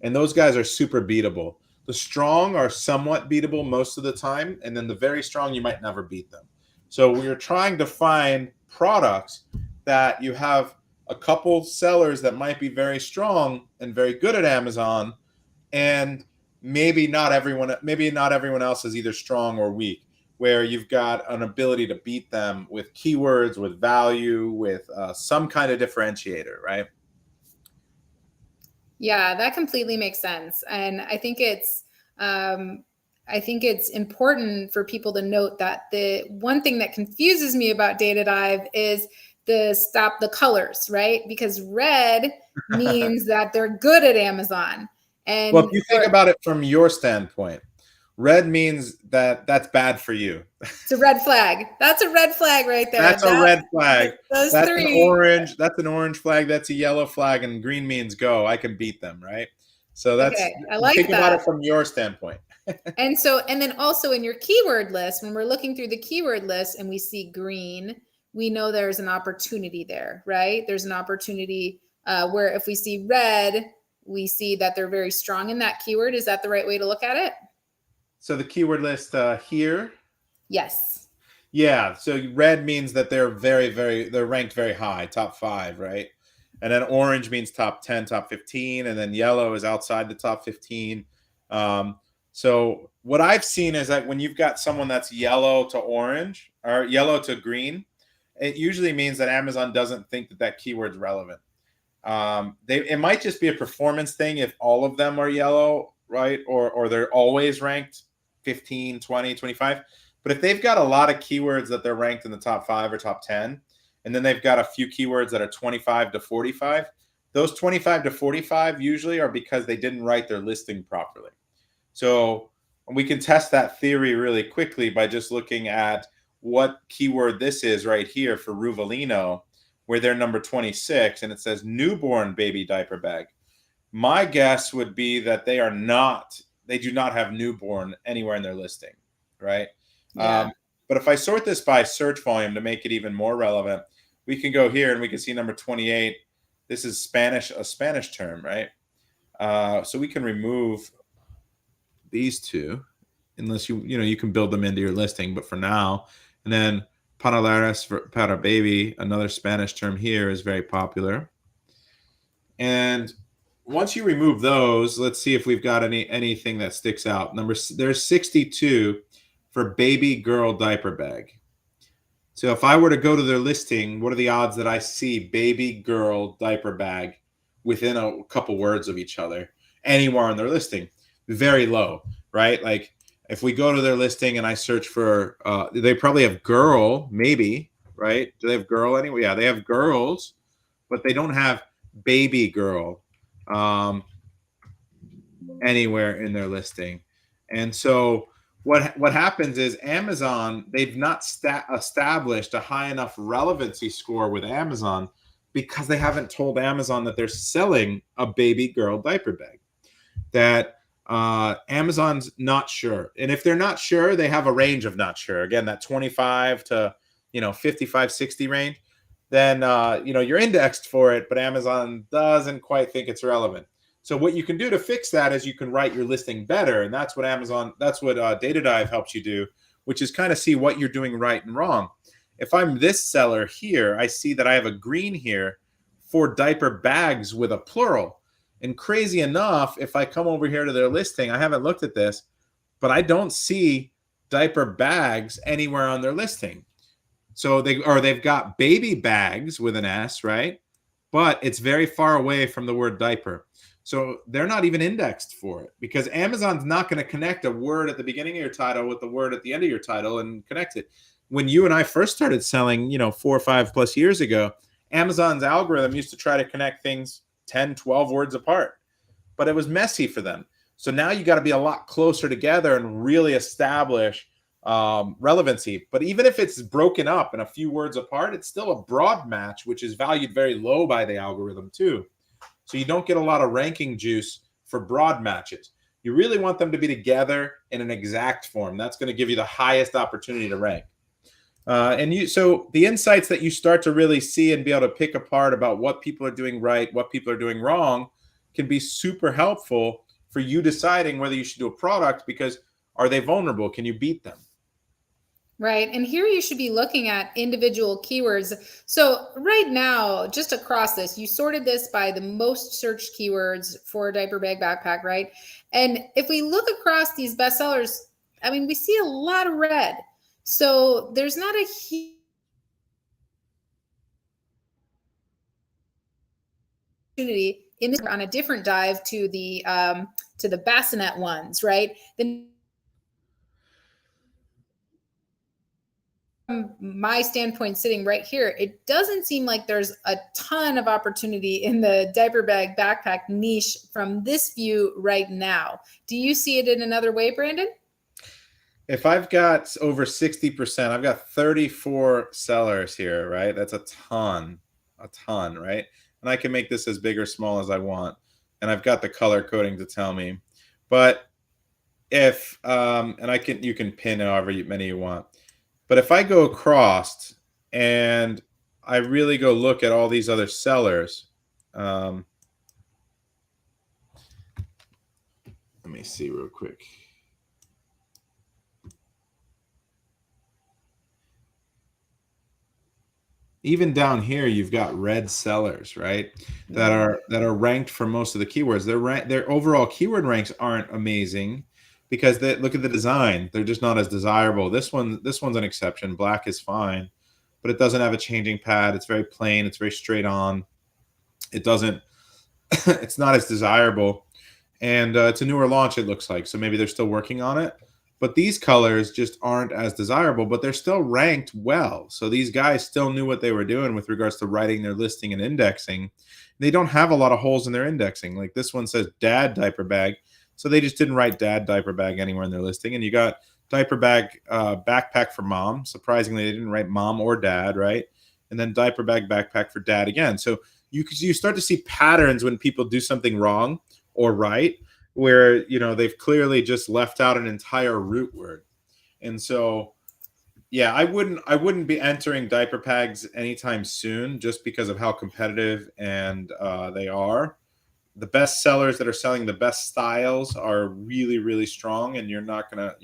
Speaker 2: And those guys are super beatable. The strong are somewhat beatable most of the time, and then the very strong, you might never beat them. So we're trying to find products that you have a couple sellers that might be very strong and very good at Amazon, and maybe not everyone else is either strong or weak, where you've got an ability to beat them with keywords, with value, with some kind of differentiator, right?
Speaker 1: Yeah, that completely makes sense. And I think it's important for people to note that the one thing that confuses me about Data Dive is the colors, right? Because red means that they're good at Amazon. And
Speaker 2: well, if you think about it from your standpoint, red means that that's bad for you.
Speaker 1: It's a red flag. That's a red flag right there.
Speaker 2: That's a red flag.
Speaker 1: Those
Speaker 2: that's
Speaker 1: three.
Speaker 2: That's an orange flag. That's a yellow flag, and green means go. I can beat them, right? So that's
Speaker 1: okay. I like
Speaker 2: think
Speaker 1: that.
Speaker 2: about it from your standpoint.
Speaker 1: And then also in your keyword list, when we're looking through the keyword list and we see green, we know there's an opportunity there, right? There's an opportunity where if we see red, we see that they're very strong in that keyword. Is that the right way to look at it?
Speaker 2: So the keyword list here?
Speaker 1: Yes.
Speaker 2: Yeah. So red means that they're they're ranked very high, top 5, right? And then orange means top 10, top 15, and then yellow is outside the top 15. So what I've seen is that when you've got someone that's yellow to orange or yellow to green, it usually means that Amazon doesn't think that keyword's relevant. It might just be a performance thing if all of them are yellow, right? Or they're always ranked 15, 20, 25. But if they've got a lot of keywords that they're ranked in the top 5 or top 10, and then they've got a few keywords that are 25 to 45, those 25 to 45 usually are because they didn't write their listing properly. So we can test that theory really quickly by just looking at what keyword this is right here for Ruvalino, where they're number 26, and it says newborn baby diaper bag. My guess would be that they do not have newborn anywhere in their listing, right? Yeah. But if I sort this by search volume to make it even more relevant, we can go here and we can see number 28. This is a Spanish term, right? So we can remove these two, unless you can build them into your listing. But for now, and then panaleras para baby, another Spanish term here, is very popular. And once you remove those, let's see if we've got anything that sticks out. There's 62 for baby girl diaper bag. So if I were to go to their listing, what are the odds that I see baby girl diaper bag within a couple words of each other anywhere on their listing? Very low, right? Like if we go to their listing and I search for, they probably have girl, maybe, right? Do they have girl anyway? Yeah, they have girls, but they don't have baby girl anywhere in their listing. And so what happens is Amazon, they've not established a high enough relevancy score with Amazon because they haven't told Amazon that they're selling a baby girl diaper bag. That Amazon's not sure. And if they're not sure, they have a range of not sure. Again, that 25 to 55, 60 range. Then you're indexed for it, but Amazon doesn't quite think it's relevant. So what you can do to fix that is you can write your listing better, and that's what Data Dive helps you do which is kind of see what you're doing right and wrong. If I'm this seller here, I see that I have a green here for diaper bags with a plural. And crazy enough, if I come over here to their listing, I haven't looked at this, but I don't see diaper bags anywhere on their listing. So they've got baby bags with an S, right? But it's very far away from the word diaper. So they're not even indexed for it, because Amazon's not going to connect a word at the beginning of your title with the word at the end of your title and connect it. When you and I first started selling, 4 or 5 plus years ago, Amazon's algorithm used to try to connect things 10, 12 words apart, but it was messy for them. So now you got to be a lot closer together and really establish relevancy. But even if it's broken up and a few words apart, it's still a broad match, which is valued very low by the algorithm too. So you don't get a lot of ranking juice for broad matches. You really want them to be together in an exact form. That's going to give you the highest opportunity to rank. So the insights that you start to really see and be able to pick apart about what people are doing right, what people are doing wrong, can be super helpful for you deciding whether you should do a product, because are they vulnerable? Can you beat them?
Speaker 1: Right. And here you should be looking at individual keywords. So right now, just across this, you sorted this by the most searched keywords for a diaper bag backpack, right? And if we look across these bestsellers, I mean, we see a lot of red. So there's not a huge opportunity in this on a different dive to the bassinet ones, right? Then from my standpoint, sitting right here, it doesn't seem like there's a ton of opportunity in the diaper bag backpack niche from this view right now. Do you see it in another way, Brandon?
Speaker 2: If I've got over 60%, I've got 34 sellers here, right? That's a ton, right? And I can make this as big or small as I want. And I've got the color coding to tell me. But if, and you can pin however many you want. But if I go across and I really go look at all these other sellers, let me see real quick. Even down here, you've got red sellers, right? That are ranked for most of the keywords. Their overall keyword ranks aren't amazing, because look at the design. They're just not as desirable. This one's an exception. Black is fine, but it doesn't have a changing pad. It's very plain. It's very straight on. It doesn't. It's not as desirable, and it's a newer launch, it looks like. So maybe they're still working on it. But these colors just aren't as desirable, but they're still ranked well. So these guys still knew what they were doing with regards to writing their listing and indexing. They don't have a lot of holes in their indexing. Like this one says dad diaper bag. So they just didn't write dad diaper bag anywhere in their listing. And you got diaper bag backpack for mom. Surprisingly, they didn't write mom or dad, right? And then diaper bag backpack for dad again. So you start to see patterns when people do something wrong or right, where they've clearly just left out an entire root word. And so yeah, I wouldn't be entering diaper bags anytime soon, just because of how competitive and they are. The best sellers that are selling the best styles are really, really strong, and you're gonna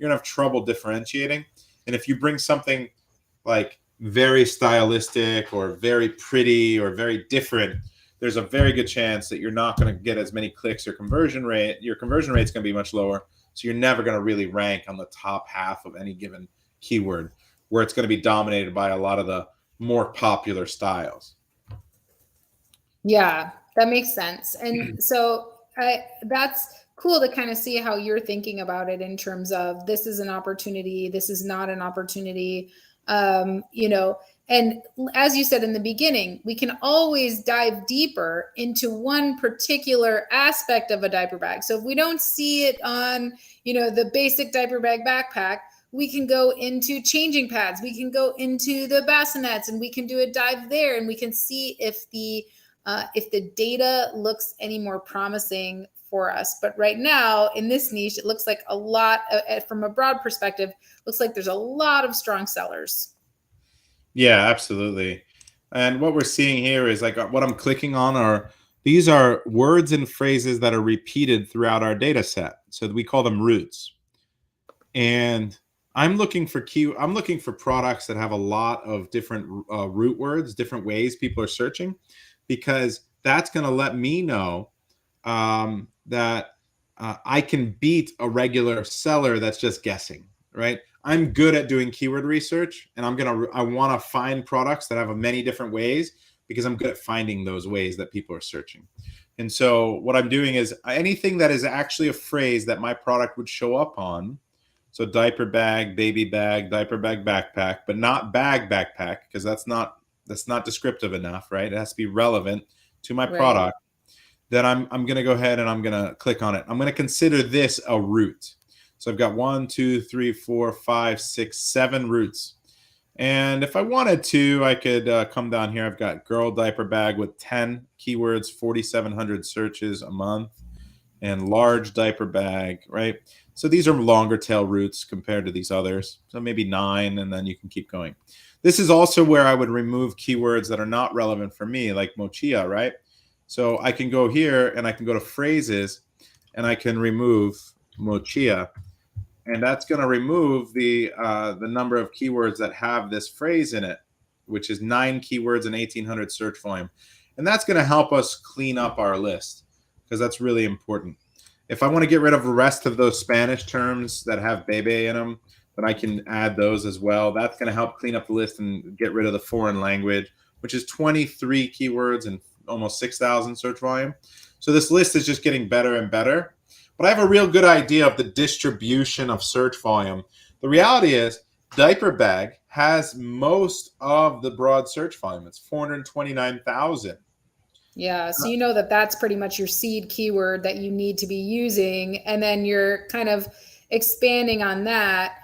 Speaker 2: have trouble differentiating. And if you bring something like very stylistic or very pretty or very different, there's a very good chance that you're not going to get as many clicks or conversion rate. Your conversion rate is going to be much lower. So you're never going to really rank on the top half of any given keyword, where it's going to be dominated by a lot of the more popular styles.
Speaker 1: Yeah, that makes sense. And so that's cool to kind of see how you're thinking about it in terms of this is an opportunity, this is not an opportunity. And as you said in the beginning, we can always dive deeper into one particular aspect of a diaper bag. So if we don't see it on, the basic diaper bag backpack, we can go into changing pads. We can go into the bassinets, and we can do a dive there, and we can see if the data looks any more promising for us. But right now in this niche, it looks like a lot from a broad perspective, looks like there's a lot of strong sellers.
Speaker 2: Yeah, absolutely. And what we're seeing here is like what I'm clicking on these are words and phrases that are repeated throughout our data set. So we call them roots. And I'm looking for products that have a lot of different root words, different ways people are searching, because that's going to let me know that I can beat a regular seller that's just guessing, right? I'm good at doing keyword research, and I want to find products that have many different ways, because I'm good at finding those ways that people are searching. And so what I'm doing is anything that is actually a phrase that my product would show up on. So diaper bag, baby bag, diaper bag, backpack, but not bag backpack, because that's not descriptive enough, right? It has to be relevant to my
Speaker 1: Right.
Speaker 2: product. Then I'm going to go ahead and I'm going to click on it. I'm going to consider this a root. So I've got 1, 2, 3, 4, 5, 6, 7 roots. And if I wanted to, I could come down here. I've got girl diaper bag with 10 keywords, 4,700 searches a month, and large diaper bag, right? So these are longer tail roots compared to these others. So maybe 9, and then you can keep going. This is also where I would remove keywords that are not relevant for me, like mochia, right? So I can go here and I can go to phrases, and I can remove mochia. And that's going to remove the number of keywords that have this phrase in it, which is 9 keywords and 1,800 search volume. And that's going to help us clean up our list, because that's really important. If I want to get rid of the rest of those Spanish terms that have bebe in them, then I can add those as well. That's going to help clean up the list and get rid of the foreign language, which is 23 keywords and almost 6,000 search volume. So this list is just getting better and better. But I have a real good idea of the distribution of search volume. The reality is diaper bag has most of the broad search volume. It's 429,000.
Speaker 1: Yeah, so you know that that's pretty much your seed keyword that you need to be using, and then you're kind of expanding on that.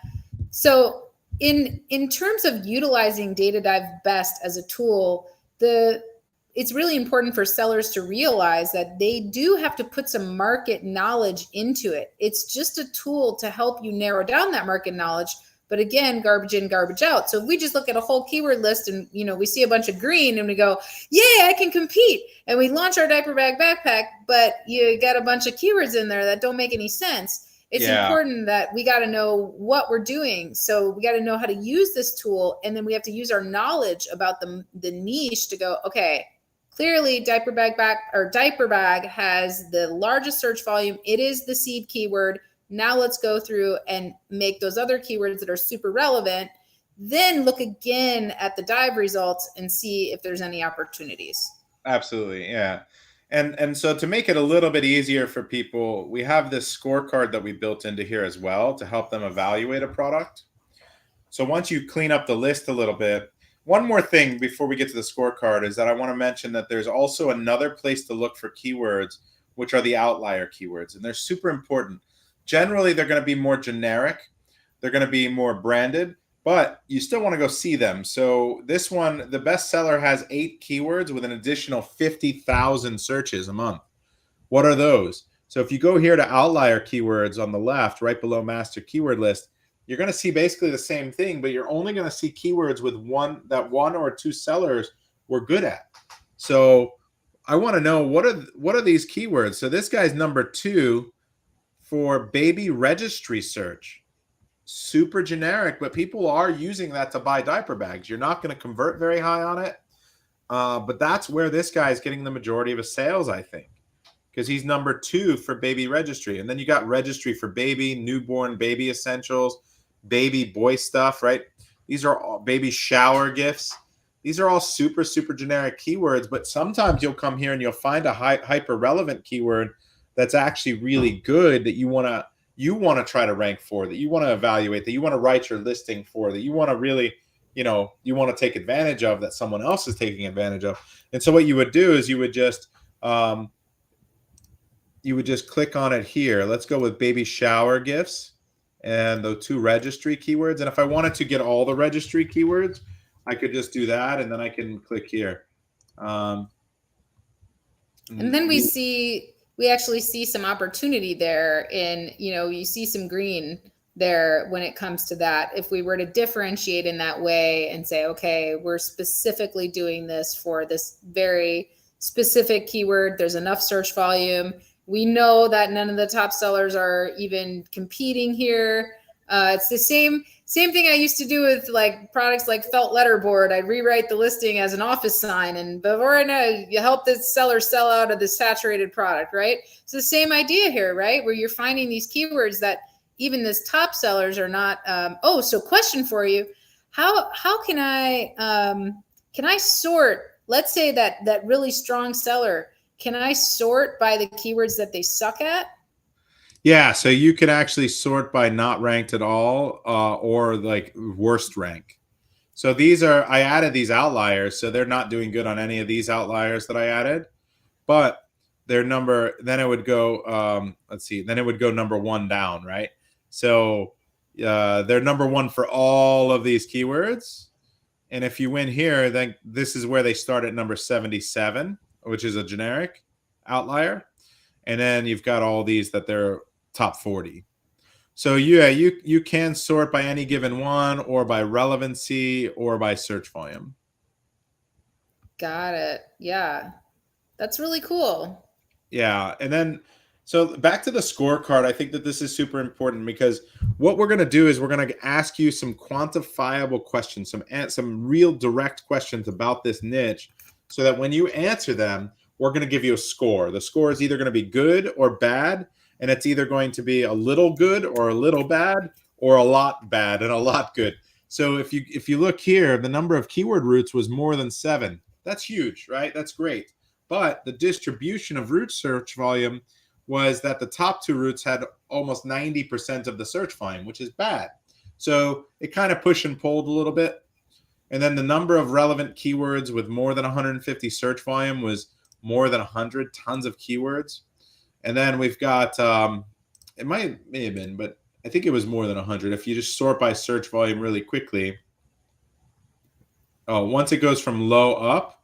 Speaker 1: So in terms of utilizing Data Dive Best as a tool, it's really important for sellers to realize that they do have to put some market knowledge into it. It's just a tool to help you narrow down that market knowledge. But again, garbage in, garbage out. So if we just look at a whole keyword list and we see a bunch of green and we go, "Yay, I can compete!" and we launch our diaper bag backpack, but you got a bunch of keywords in there that don't make any sense. It's important that we got to know what we're doing. So we got to know how to use this tool, and then we have to use our knowledge about the niche to go, okay, clearly diaper bag has the largest search volume. It is the seed keyword. Now let's go through and make those other keywords that are super relevant. Then look again at the dive results and see if there's any opportunities.
Speaker 2: Absolutely, yeah. And so to make it a little bit easier for people, we have this scorecard that we built into here as well to help them evaluate a product. So once you clean up the list a little bit, one more thing before we get to the scorecard is that I want to mention that there's also another place to look for keywords, which are the outlier keywords. And they're super important. Generally, they're going to be more generic. They're going to be more branded, but you still want to go see them. So this one, the bestseller, has 8 keywords with an additional 50,000 searches a month. What are those? So if you go here to outlier keywords on the left, right below master keyword list, you're going to see basically the same thing, but you're only going to see keywords with one or two sellers were good at. So I want to know what are these keywords. So this guy's number 2 for baby registry search. Super generic, but people are using that to buy diaper bags. You're not going to convert very high on it, but that's where this guy is getting the majority of his sales, I think, because he's number 2 for baby registry. And then you got registry for baby, newborn baby essentials, baby boy stuff, right? These are all baby shower gifts. These are all super, super generic keywords, but sometimes you'll come here and you'll find a hyper relevant keyword that's actually really good that you want to try to rank for, that you want to evaluate, that you want to write your listing for, that you want to really, you want to take advantage of, that someone else is taking advantage of. And so what you would do is you would just click on it here. Let's go with baby shower gifts and the 2 registry keywords. And if I wanted to get all the registry keywords, I could just do that, and then I can click here.
Speaker 1: And then we actually see some opportunity there, and you see some green there when it comes to that. If we were to differentiate in that way and say, okay, we're specifically doing this for this very specific keyword, there's enough search volume. We know that none of the top sellers are even competing here. It's the same thing I used to do with like products like felt letterboard. I'd rewrite the listing as an office sign, and before I know, you help the seller sell out of the saturated product, right? It's the same idea here, right? Where you're finding these keywords that even this top sellers are not. So question for you: How can I sort? Let's say that really strong seller. Can I sort by the keywords that they suck at?
Speaker 2: Yeah, so you can actually sort by not ranked at all, or like worst rank. So I added these outliers, so they're not doing good on any of these outliers that I added, but their number, then it would go, let's see, then it would go number one down, right? So they're number one for all of these keywords. And if you win here, then this is where they start at number 77, which is a generic outlier. And then you've got all these that they're top 40. So yeah, you can sort by any given one, or by relevancy, or by search volume.
Speaker 1: Got it. Yeah. That's really cool.
Speaker 2: Yeah, and then so back to the scorecard, I think that this is super important, because what we're going to do is we're going to ask you some quantifiable questions, some real direct questions about this niche, so that when you answer them, we're going to give you a score. The score is either going to be good or bad, and it's either going to be a little good or a little bad, or a lot bad and a lot good. So if you look here, the number of keyword routes was more than 7. That's huge, right? That's great. But the distribution of root search volume was that the top 2 routes had almost 90% of the search volume, which is bad. So it kind of pushed and pulled a little bit. And then the number of relevant keywords with more than 150 search volume was more than 100 tons of keywords. And then we've got, it may have been, but I think it was more than 100. If you just sort by search volume really quickly, once it goes from low up,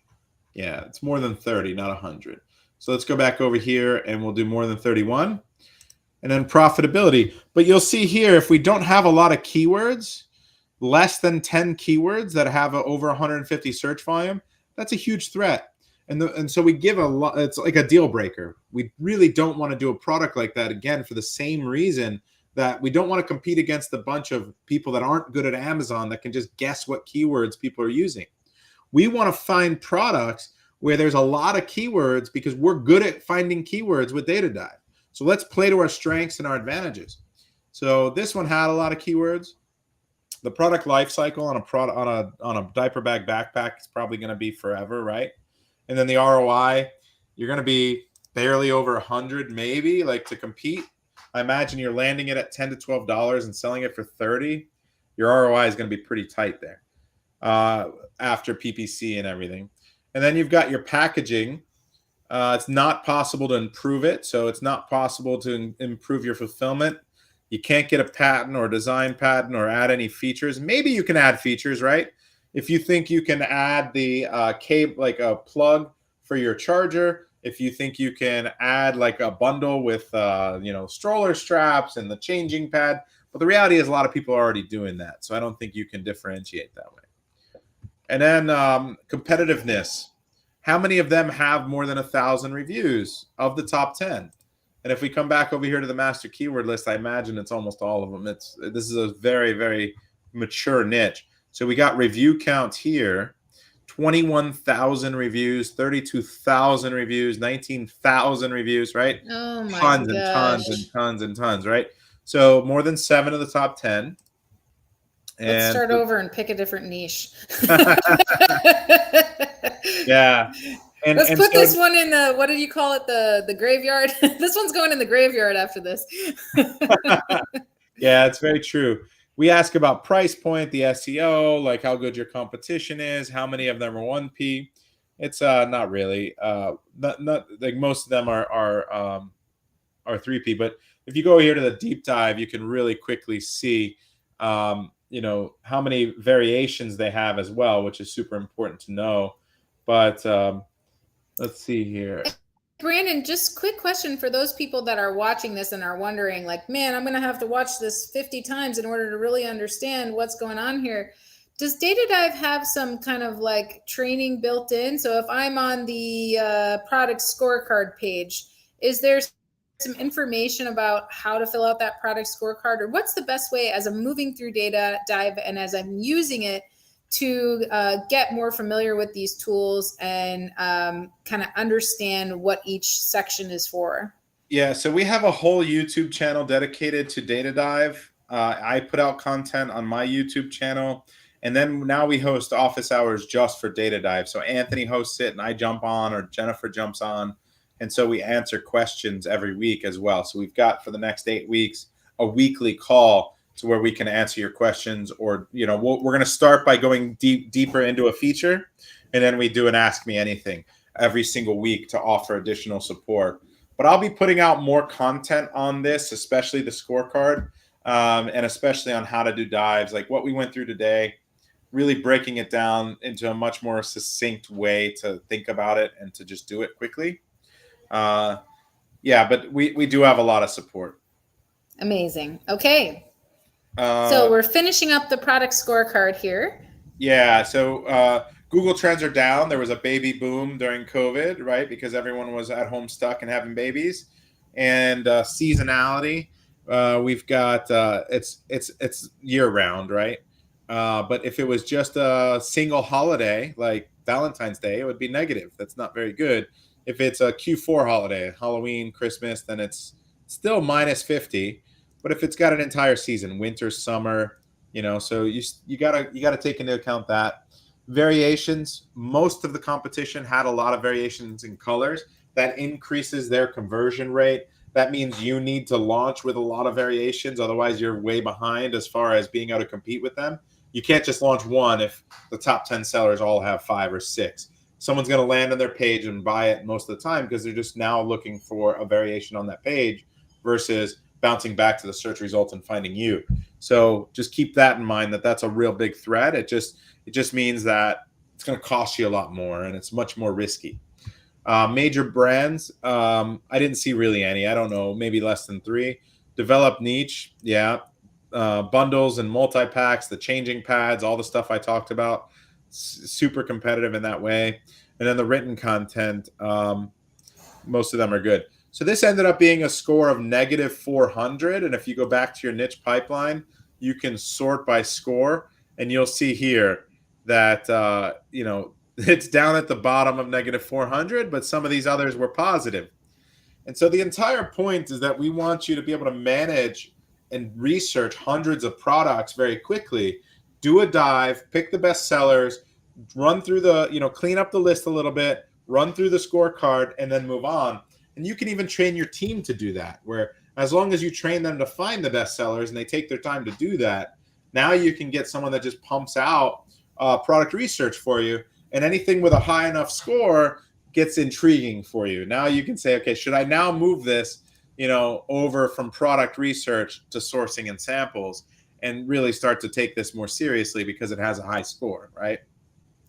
Speaker 2: yeah, it's more than 30, not 100. So let's go back over here and we'll do more than 31. And then profitability. But you'll see here, if we don't have a lot of keywords, less than 10 keywords that have over 150 search volume, that's a huge threat. And so we give a lot, it's like a deal breaker. We really don't want to do a product like that again, for the same reason that we don't want to compete against a bunch of people that aren't good at Amazon that can just guess what keywords people are using. We want to find products where there's a lot of keywords, because we're good at finding keywords with Data Dive. So let's play to our strengths and our advantages. So this one had a lot of keywords. The product life cycle on a diaper bag backpack is probably going to be forever, right? And then the ROI, you're going to be barely over 100, maybe, like, to compete. I imagine you're landing it at $10 to $12 and selling it for 30. Your ROI is going to be pretty tight there, after PPC and everything. And then you've got your packaging. It's not possible to improve it. So it's not possible to improve your fulfillment. You can't get a patent or design patent or add any features. Maybe you can add features, right? If you think you can add the cable, like a plug for your charger, if you think you can add like a bundle with stroller straps and the changing pad. But the reality is a lot of people are already doing that. So I don't think you can differentiate that way. And then competitiveness. How many of them have more than 1,000 reviews of the top 10? And if we come back over here to the master keyword list, I imagine it's almost all of them. This is a very, very mature niche. So we got review count here, 21,000 reviews, 32,000 reviews, 19,000 reviews, right?
Speaker 1: Oh my
Speaker 2: Tons and
Speaker 1: gosh.
Speaker 2: tons and tons and tons, right? So more than 7 of the top 10.
Speaker 1: Let's start over and pick a different niche.
Speaker 2: Yeah.
Speaker 1: Let's put this one in the, what did you call it? The graveyard. This one's going in the graveyard after this.
Speaker 2: Yeah, it's very true. We ask about price point, the SEO, like how good your competition is, how many of them are 1P. It's not really. Not like most of them are 3P. But if you go here to the deep dive, you can really quickly see how many variations they have as well, which is super important to know. But let's see here.
Speaker 1: Brandon, just quick question for those people that are watching this and are wondering, like, man, I'm going to have to watch this 50 times in order to really understand what's going on here. Does Data Dive have some kind of like training built in? So if I'm on the product scorecard page, is there some information about how to fill out that product scorecard, or what's the best way as I'm moving through Data Dive and as I'm using it to get more familiar with these tools and kind of understand what each section is for?
Speaker 2: Yeah, so we have a whole YouTube channel dedicated to Data Dive. I put out content on my YouTube channel, and then now we host office hours just for Data Dive. So Anthony hosts it, and I jump on, or Jennifer jumps on, and so we answer questions every week as well. So we've got, for the next 8 weeks, a weekly call to where we can answer your questions, or we're going to start by going deeper into a feature, and then we do an Ask Me Anything every single week to offer additional support. But I'll be putting out more content on this, especially the scorecard, and especially on how to do dives, like what we went through today, really breaking it down into a much more succinct way to think about it and to just do it quickly. Yeah, but we do have a lot of support.
Speaker 1: Amazing. Okay. So we're finishing up the product scorecard here.
Speaker 2: Yeah, so Google Trends are down. There was a baby boom during COVID, right? Because everyone was at home stuck and having babies. And seasonality, we've got it's year round, right? But if it was just a single holiday like Valentine's Day, it would be negative. That's not very good. If it's a Q4 holiday, Halloween, Christmas, then it's still minus 50. But if it's got an entire season, winter, summer, so you gotta take into account that. Variations, most of the competition had a lot of variations in colors. That increases their conversion rate. That means you need to launch with a lot of variations, otherwise you're way behind as far as being able to compete with them. You can't just launch one if the top 10 sellers all have 5 or 6. Someone's going to land on their page and buy it most of the time because they're just now looking for a variation on that page versus bouncing back to the search results and finding you. So just keep that in mind, that that's a real big threat. It just means that it's going to cost you a lot more and it's much more risky. Major brands, I didn't see really any. I don't know, maybe less than 3. Developed niche, yeah. Bundles and multi-packs, the changing pads, all the stuff I talked about, super competitive in that way. And then the written content, most of them are good. So this ended up being a score of negative 400. And if you go back to your niche pipeline, you can sort by score. And you'll see here that, it's down at the bottom of negative 400, but some of these others were positive. And so the entire point is that we want you to be able to manage and research hundreds of products very quickly. Do a dive, pick the best sellers, run through clean up the list a little bit, run through the scorecard, and then move on. And you can even train your team to do that, where as long as you train them to find the best sellers and they take their time to do that, now you can get someone that just pumps out product research for you. And anything with a high enough score gets intriguing for you. Now you can say, okay, should I now move this, over from product research to sourcing and samples, and really start to take this more seriously because it has a high score, right?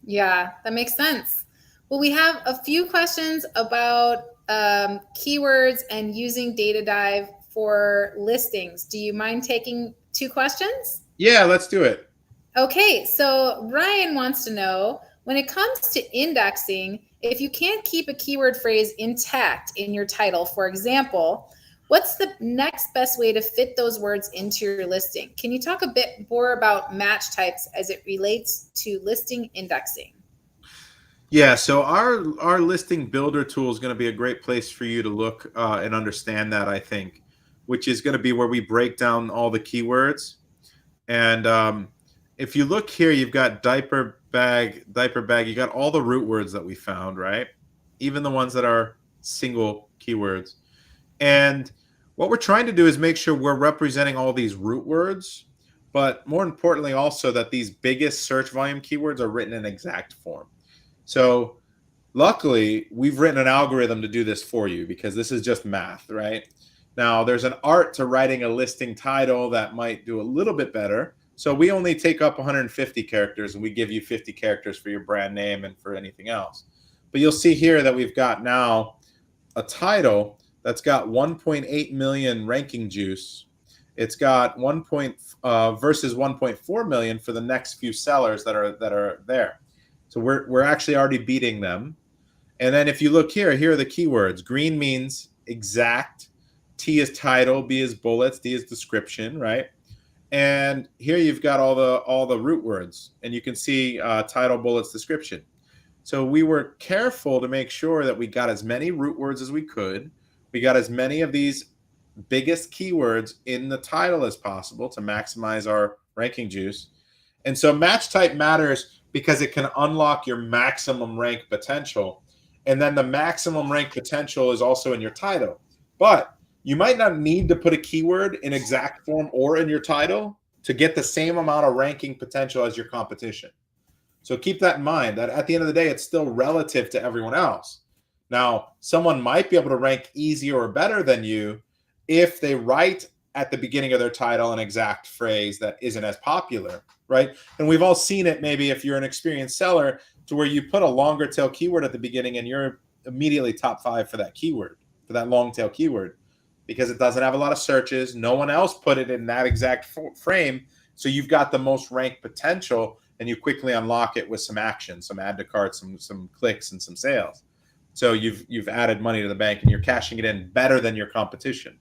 Speaker 1: Yeah, that makes sense. Well, we have a few questions about keywords and using Data Dive for listings. Do you mind taking 2 questions?
Speaker 2: Yeah, let's do it.
Speaker 1: Okay, so Ryan wants to know, when it comes to indexing, if you can't keep a keyword phrase intact in your title, for example, what's the next best way to fit those words into your listing? Can you talk a bit more about match types as it relates to listing indexing?
Speaker 2: Yeah, so our listing builder tool is going to be a great place for you to look and understand that, I think, which is going to be where we break down all the keywords. And if you look here, you've got diaper bag, you got all the root words that we found, right? Even the ones that are single keywords. And what we're trying to do is make sure we're representing all these root words, but more importantly also that these biggest search volume keywords are written in exact form. So luckily, we've written an algorithm to do this for you because this is just math, right? Now, there's an art to writing a listing title that might do a little bit better. So we only take up 150 characters and we give you 50 characters for your brand name and for anything else. But you'll see here that we've got now a title that's got 1.8 million ranking juice. It's got versus 1.4 million for the next few sellers that are there. So we're actually already beating them. And then if you look here are the keywords. Green means exact. T is title, B is bullets, D is description, right? And here you've got all the root words, and you can see title, bullets, description. So we were careful to make sure that we got as many root words as we could. We got as many of these biggest keywords in the title as possible to maximize our ranking juice. And so match type matters because it can unlock your maximum rank potential. And then the maximum rank potential is also in your title. But you might not need to put a keyword in exact form or in your title to get the same amount of ranking potential as your competition. So keep that in mind, that at the end of the day, it's still relative to everyone else. Now, someone might be able to rank easier or better than you if they write at the beginning of their title an exact phrase that isn't as popular, right? And we've all seen it, maybe if you're an experienced seller, to where you put a longer tail keyword at the beginning and you're immediately top 5 for that keyword, for that long tail keyword, because it doesn't have a lot of searches. No one else put it in that exact frame. So you've got the most rank potential, and you quickly unlock it with some action, some add to cart, some clicks, and some sales. So you've added money to the bank, and you're cashing it in better than your competition.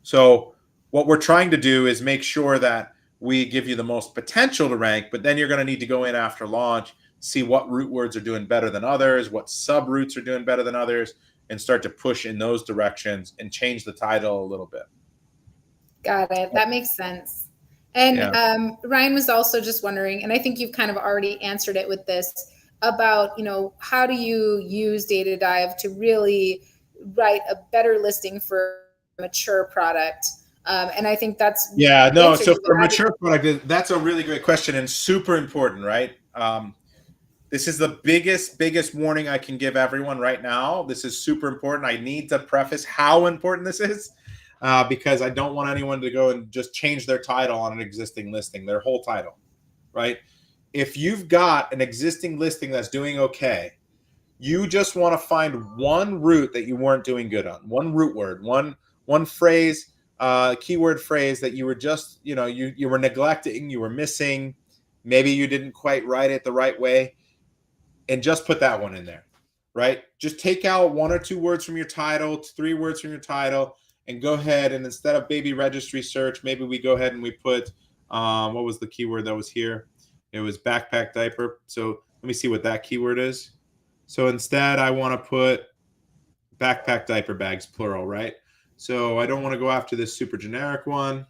Speaker 2: So what we're trying to do is make sure that we give you the most potential to rank, but then you're going to need to go in after launch, see what root words are doing better than others, what sub roots are doing better than others, and start to push in those directions and change the title a little bit.
Speaker 1: Got it. That makes sense. And
Speaker 2: Yeah.
Speaker 1: Ryan was also just wondering, and I think you've kind of already answered it with this, about, how do you use Data Dive to really write a better listing for a mature product? And I think that's
Speaker 2: So for mature product, that's a really great question and super important, right? This is the biggest warning I can give everyone right now. This is super important. I need to preface how important this is because I don't want anyone to go and just change their title on an existing listing, their whole title, right? If you've got an existing listing that's doing okay, you just want to find one root that you weren't doing good on, one root word, one phrase, keyword phrase that you were just, you were neglecting, you were missing, maybe you didn't quite write it the right way, and just put that one in there, right? Just take out 1 or 2 words from your title, 3 words from your title, and go ahead and instead of baby registry search, maybe we go ahead and we put, what was the keyword that was here? It was backpack diaper. So let me see what that keyword is. So instead, I want to put backpack diaper bags, plural, right? So I don't want to go after this super generic one.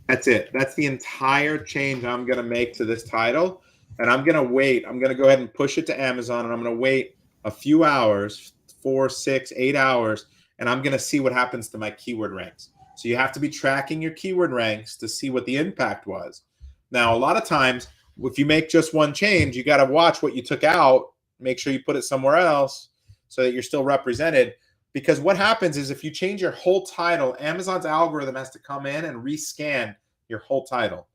Speaker 2: That's it. That's the entire change I'm going to make to this title. And I'm going to wait. I'm going to go ahead and push it to Amazon, and I'm going to wait a few hours, 4, 6, 8 hours, and I'm going to see what happens to my keyword ranks. So you have to be tracking your keyword ranks to see what the impact was. Now, a lot of times, if you make just one change, you got to watch what you took out, make sure you put it somewhere else so that you're still represented. Because what happens is if you change your whole title, Amazon's algorithm has to come in and rescan your whole title.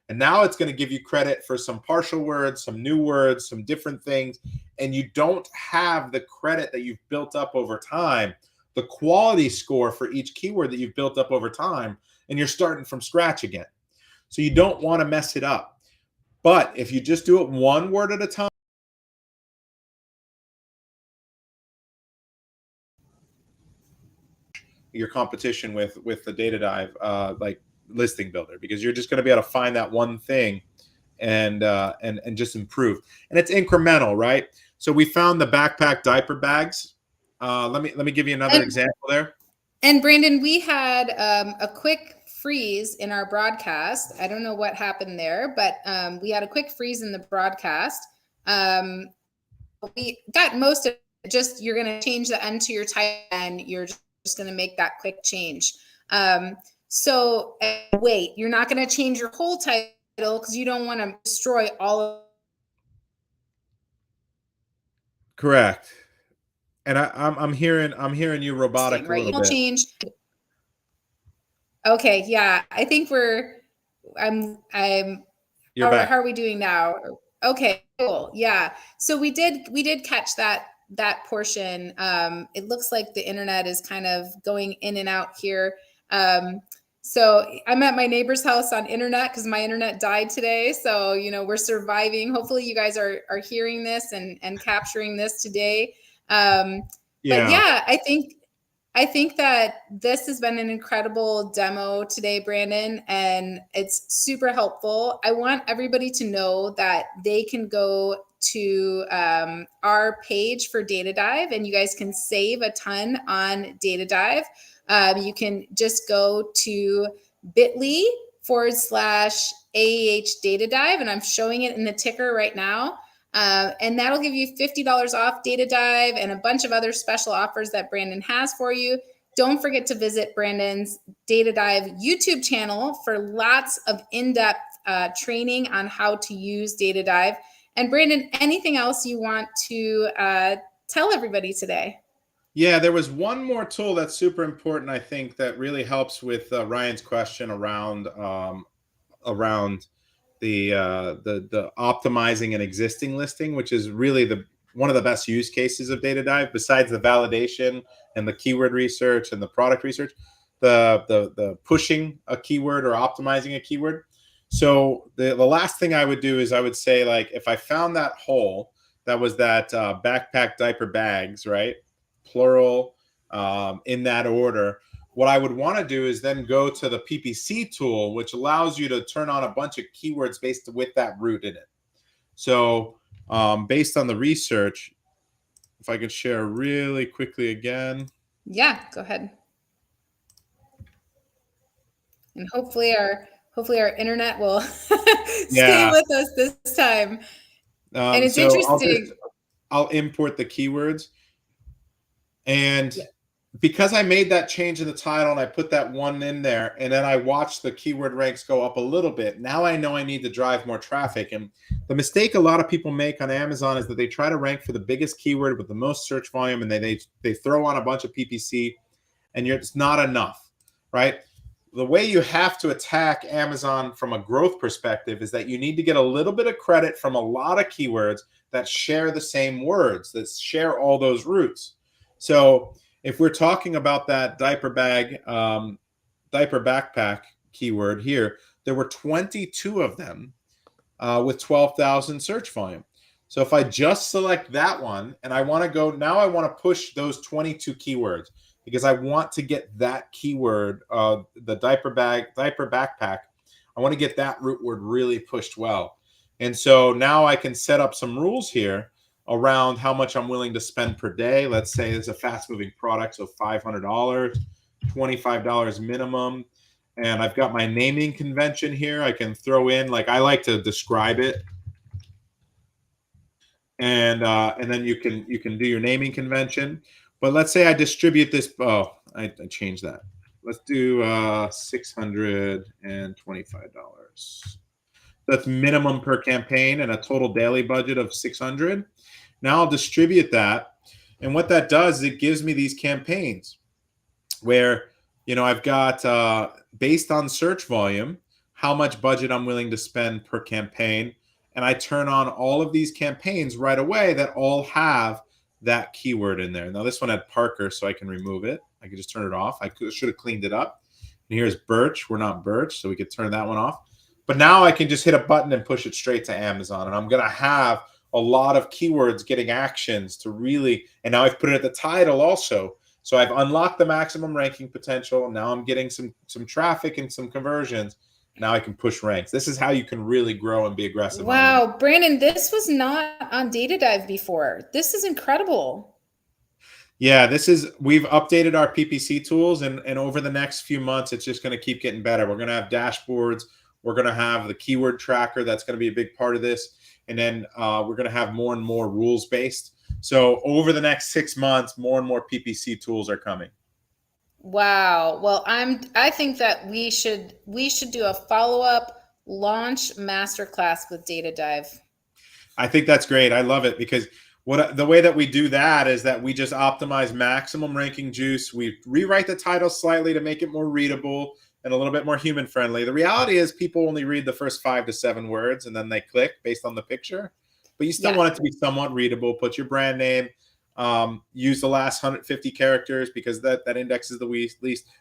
Speaker 2: And now it's going to give you credit for some partial words, some new words, some different things. And you don't have the credit that you've built up over time, the quality score for each keyword that you've built up over time, and you're starting from scratch again. So you don't want to mess it up. But if you just do it one word at a time, your competition with the Data Dive like listing builder, because you're just going to be able to find that one thing and just improve. And it's incremental, right? So we found the backpack diaper bags. Let me give you another example there.
Speaker 1: And Brandon, we had a quick freeze in our broadcast. I don't know what happened there, but we had a quick freeze in the broadcast. We got most of it. Just you're going to change the end to your title, and you're just going to make that quick change. So wait, you're not going to change your whole title because you don't want to destroy all of.
Speaker 2: Correct. And I'm hearing you robotic
Speaker 1: Right?
Speaker 2: a little bit.
Speaker 1: Change. Okay, yeah, I think I'm.
Speaker 2: You're back.
Speaker 1: How are we doing now? Okay, cool. Yeah. So we did catch that portion. It looks like the internet is kind of going in and out here. So I'm at my neighbor's house on internet because my internet died today. So, we're surviving. Hopefully you guys are hearing this and capturing this today. But
Speaker 2: Yeah.
Speaker 1: yeah, I think that this has been an incredible demo today, Brandon, and it's super helpful. I want everybody to know that they can go to our page for Data Dive, and you guys can save a ton on Data Dive. You can just go to bit.ly/AEH Data Dive, and I'm showing it in the ticker right now. And that'll give you $50 off Data Dive and a bunch of other special offers that Brandon has for you. Don't forget to visit Brandon's Data Dive YouTube channel for lots of in-depth training on how to use Data Dive. And Brandon, anything else you want to tell everybody today?
Speaker 2: Yeah, there was one more tool that's super important, I think, that really helps with Ryan's question around the optimizing an existing listing, which is really the one of the best use cases of Data Dive, besides the validation and the keyword research and the product research, the pushing a keyword or optimizing a keyword. So the last thing I would do is I would say, like, if I found that hole that was that backpack diaper bags, right, plural, in that order, what I would want to do is then go to the PPC tool, which allows you to turn on a bunch of keywords based with that root in it. So based on the research, if I could share really quickly again.
Speaker 1: Yeah, go ahead. And hopefully our internet will stay
Speaker 2: Yeah.
Speaker 1: with us this time. And it's
Speaker 2: So
Speaker 1: interesting.
Speaker 2: I'll import the keywords. And
Speaker 1: Yeah.
Speaker 2: because I made that change in the title and I put that one in there, and then I watched the keyword ranks go up a little bit, now I know I need to drive more traffic. And the mistake a lot of people make on Amazon is that they try to rank for the biggest keyword with the most search volume, and they throw on a bunch of PPC, and it's not enough, right? The way you have to attack Amazon from a growth perspective is that you need to get a little bit of credit from a lot of keywords that share the same words, that share all those roots. So if we're talking about that diaper backpack keyword here, there were 22 of them with 12,000 search volume. So if I just select that one and I want to go, now I want to push those 22 keywords because I want to get that keyword, the diaper backpack. I want to get that root word really pushed well. And so now I can set up some rules here around how much I'm willing to spend per day. Let's say it's a fast moving product, so $500, $25 minimum. And I've got my naming convention here. I can throw in, like, I like to describe it. And then you can do your naming convention. But let's say I distribute this. Oh, I changed that. Let's do $625. That's minimum per campaign and a total daily budget of 600. Now I'll distribute that. And what that does is it gives me these campaigns where, I've got, based on search volume, how much budget I'm willing to spend per campaign. And I turn on all of these campaigns right away that all have that keyword in there. Now this one had Parker, so I can remove it. I can just turn it off. I should have cleaned it up. And here's Birch. We're not Birch, so we could turn that one off. But now I can just hit a button and push it straight to Amazon. And I'm going to have a lot of keywords getting actions to really, and now I've put it at the title also. So I've unlocked the maximum ranking potential. Now I'm getting some traffic and some conversions. Now I can push ranks. This is how you can really grow and be aggressive.
Speaker 1: Wow, Brandon, this was not on Data Dive before. This is incredible.
Speaker 2: Yeah, we've updated our PPC tools, and over the next few months, it's just going to keep getting better. We're going to have dashboards. We're going to have the keyword tracker. That's going to be a big part of this. And then we're going to have more and more rules based. So over the next 6 months, more and more PPC tools are coming.
Speaker 1: Wow. Well, I think that we should do a follow-up launch masterclass with Data Dive.
Speaker 2: I think that's great. I love it because the way that we do that is that we just optimize maximum ranking juice. We rewrite the title slightly to make it more readable and a little bit more human friendly. The reality is people only read the first 5 to 7 words and then they click based on the picture, but you still want it to be somewhat readable. Put your brand name, use the last 150 characters because that indexes the least.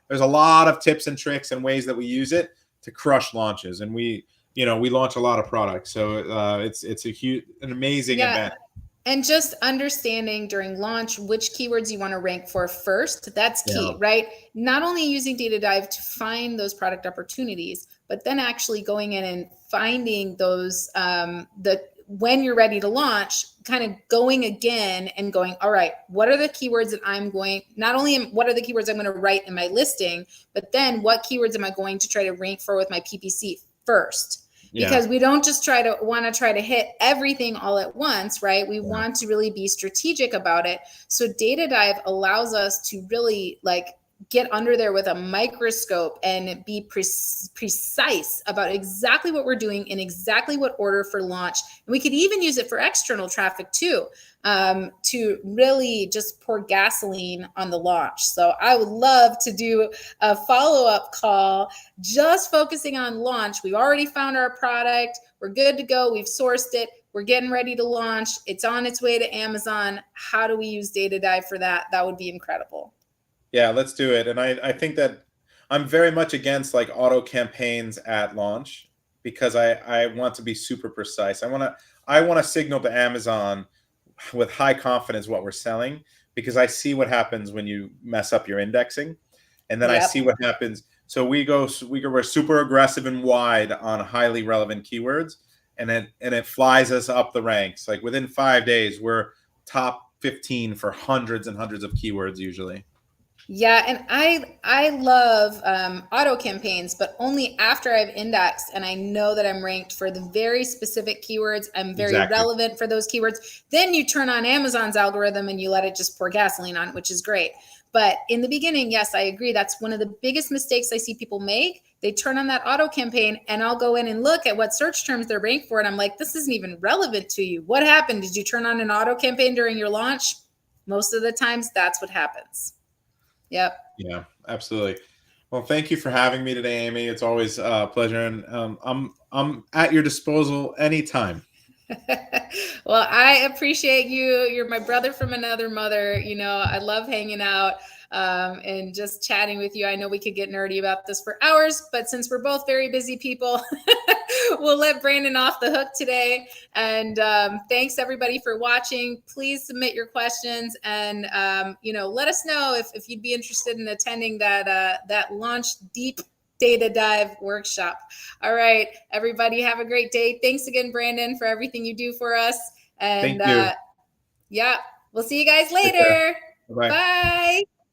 Speaker 2: There's a lot of tips and tricks and ways that we use it to crush launches. And we launch a lot of products. So it's an amazing event.
Speaker 1: And just understanding during launch which keywords you want to rank for first. That's key,
Speaker 2: Yeah.
Speaker 1: right? Not only using data dive to find those product opportunities, but then actually going in and finding those when you're ready to launch, kind of going again and going, all right, what are the keywords that I'm going, not only what are the keywords I'm going to write in my listing, but then what keywords am I going to try to rank for with my PPC first? Because we don't just want to hit everything all at once, right? We want to really be strategic about it. So data dive allows us to really get under there with a microscope and be precise about exactly what we're doing in exactly what order for launch. And we could even use it for external traffic too, to really just pour gasoline on the launch. So I would love to do a follow-up call just focusing on launch. We've already found our product. We're good to go. We've sourced it. We're getting ready to launch. It's on its way to Amazon. How do we use data dive for that? That would be incredible.
Speaker 2: Yeah, let's do it. And I think that I'm very much against like auto campaigns at launch, because I want to be super precise. I want to signal to Amazon with high confidence what we're selling, because I see what happens when you mess up your indexing, and then I see what happens. So we're super aggressive and wide on highly relevant keywords, and it flies us up the ranks. Like within 5 days, we're top 15 for hundreds and hundreds of keywords usually.
Speaker 1: Yeah, and I love auto campaigns, but only after I've indexed and I know that I'm ranked for the very specific keywords. I'm very relevant for those keywords. Then you turn on Amazon's algorithm and you let it just pour gasoline on it, which is great. But in the beginning, yes, I agree. That's one of the biggest mistakes I see people make. They turn on that auto campaign and I'll go in and look at what search terms they're ranked for. And I'm like, this isn't even relevant to you. What happened? Did you turn on an auto campaign during your launch? Most of the times that's what happens. Yep.
Speaker 2: Yeah, absolutely. Well, thank you for having me today, Amy. It's always a pleasure, and I'm at your disposal anytime.
Speaker 1: Well, I appreciate you. You're my brother from another mother. You know, I love hanging out and just chatting with you. I know we could get nerdy about this for hours, but since we're both very busy people, we'll let Brandon off the hook today. And thanks everybody for watching. Please submit your questions and let us know if you'd be interested in attending that launch deep data dive workshop. All right, everybody, have a great day. Thanks again, Brandon, for everything you do for us. And
Speaker 2: Thank you.
Speaker 1: yeah, we'll see you guys later.
Speaker 2: Bye.
Speaker 1: Bye.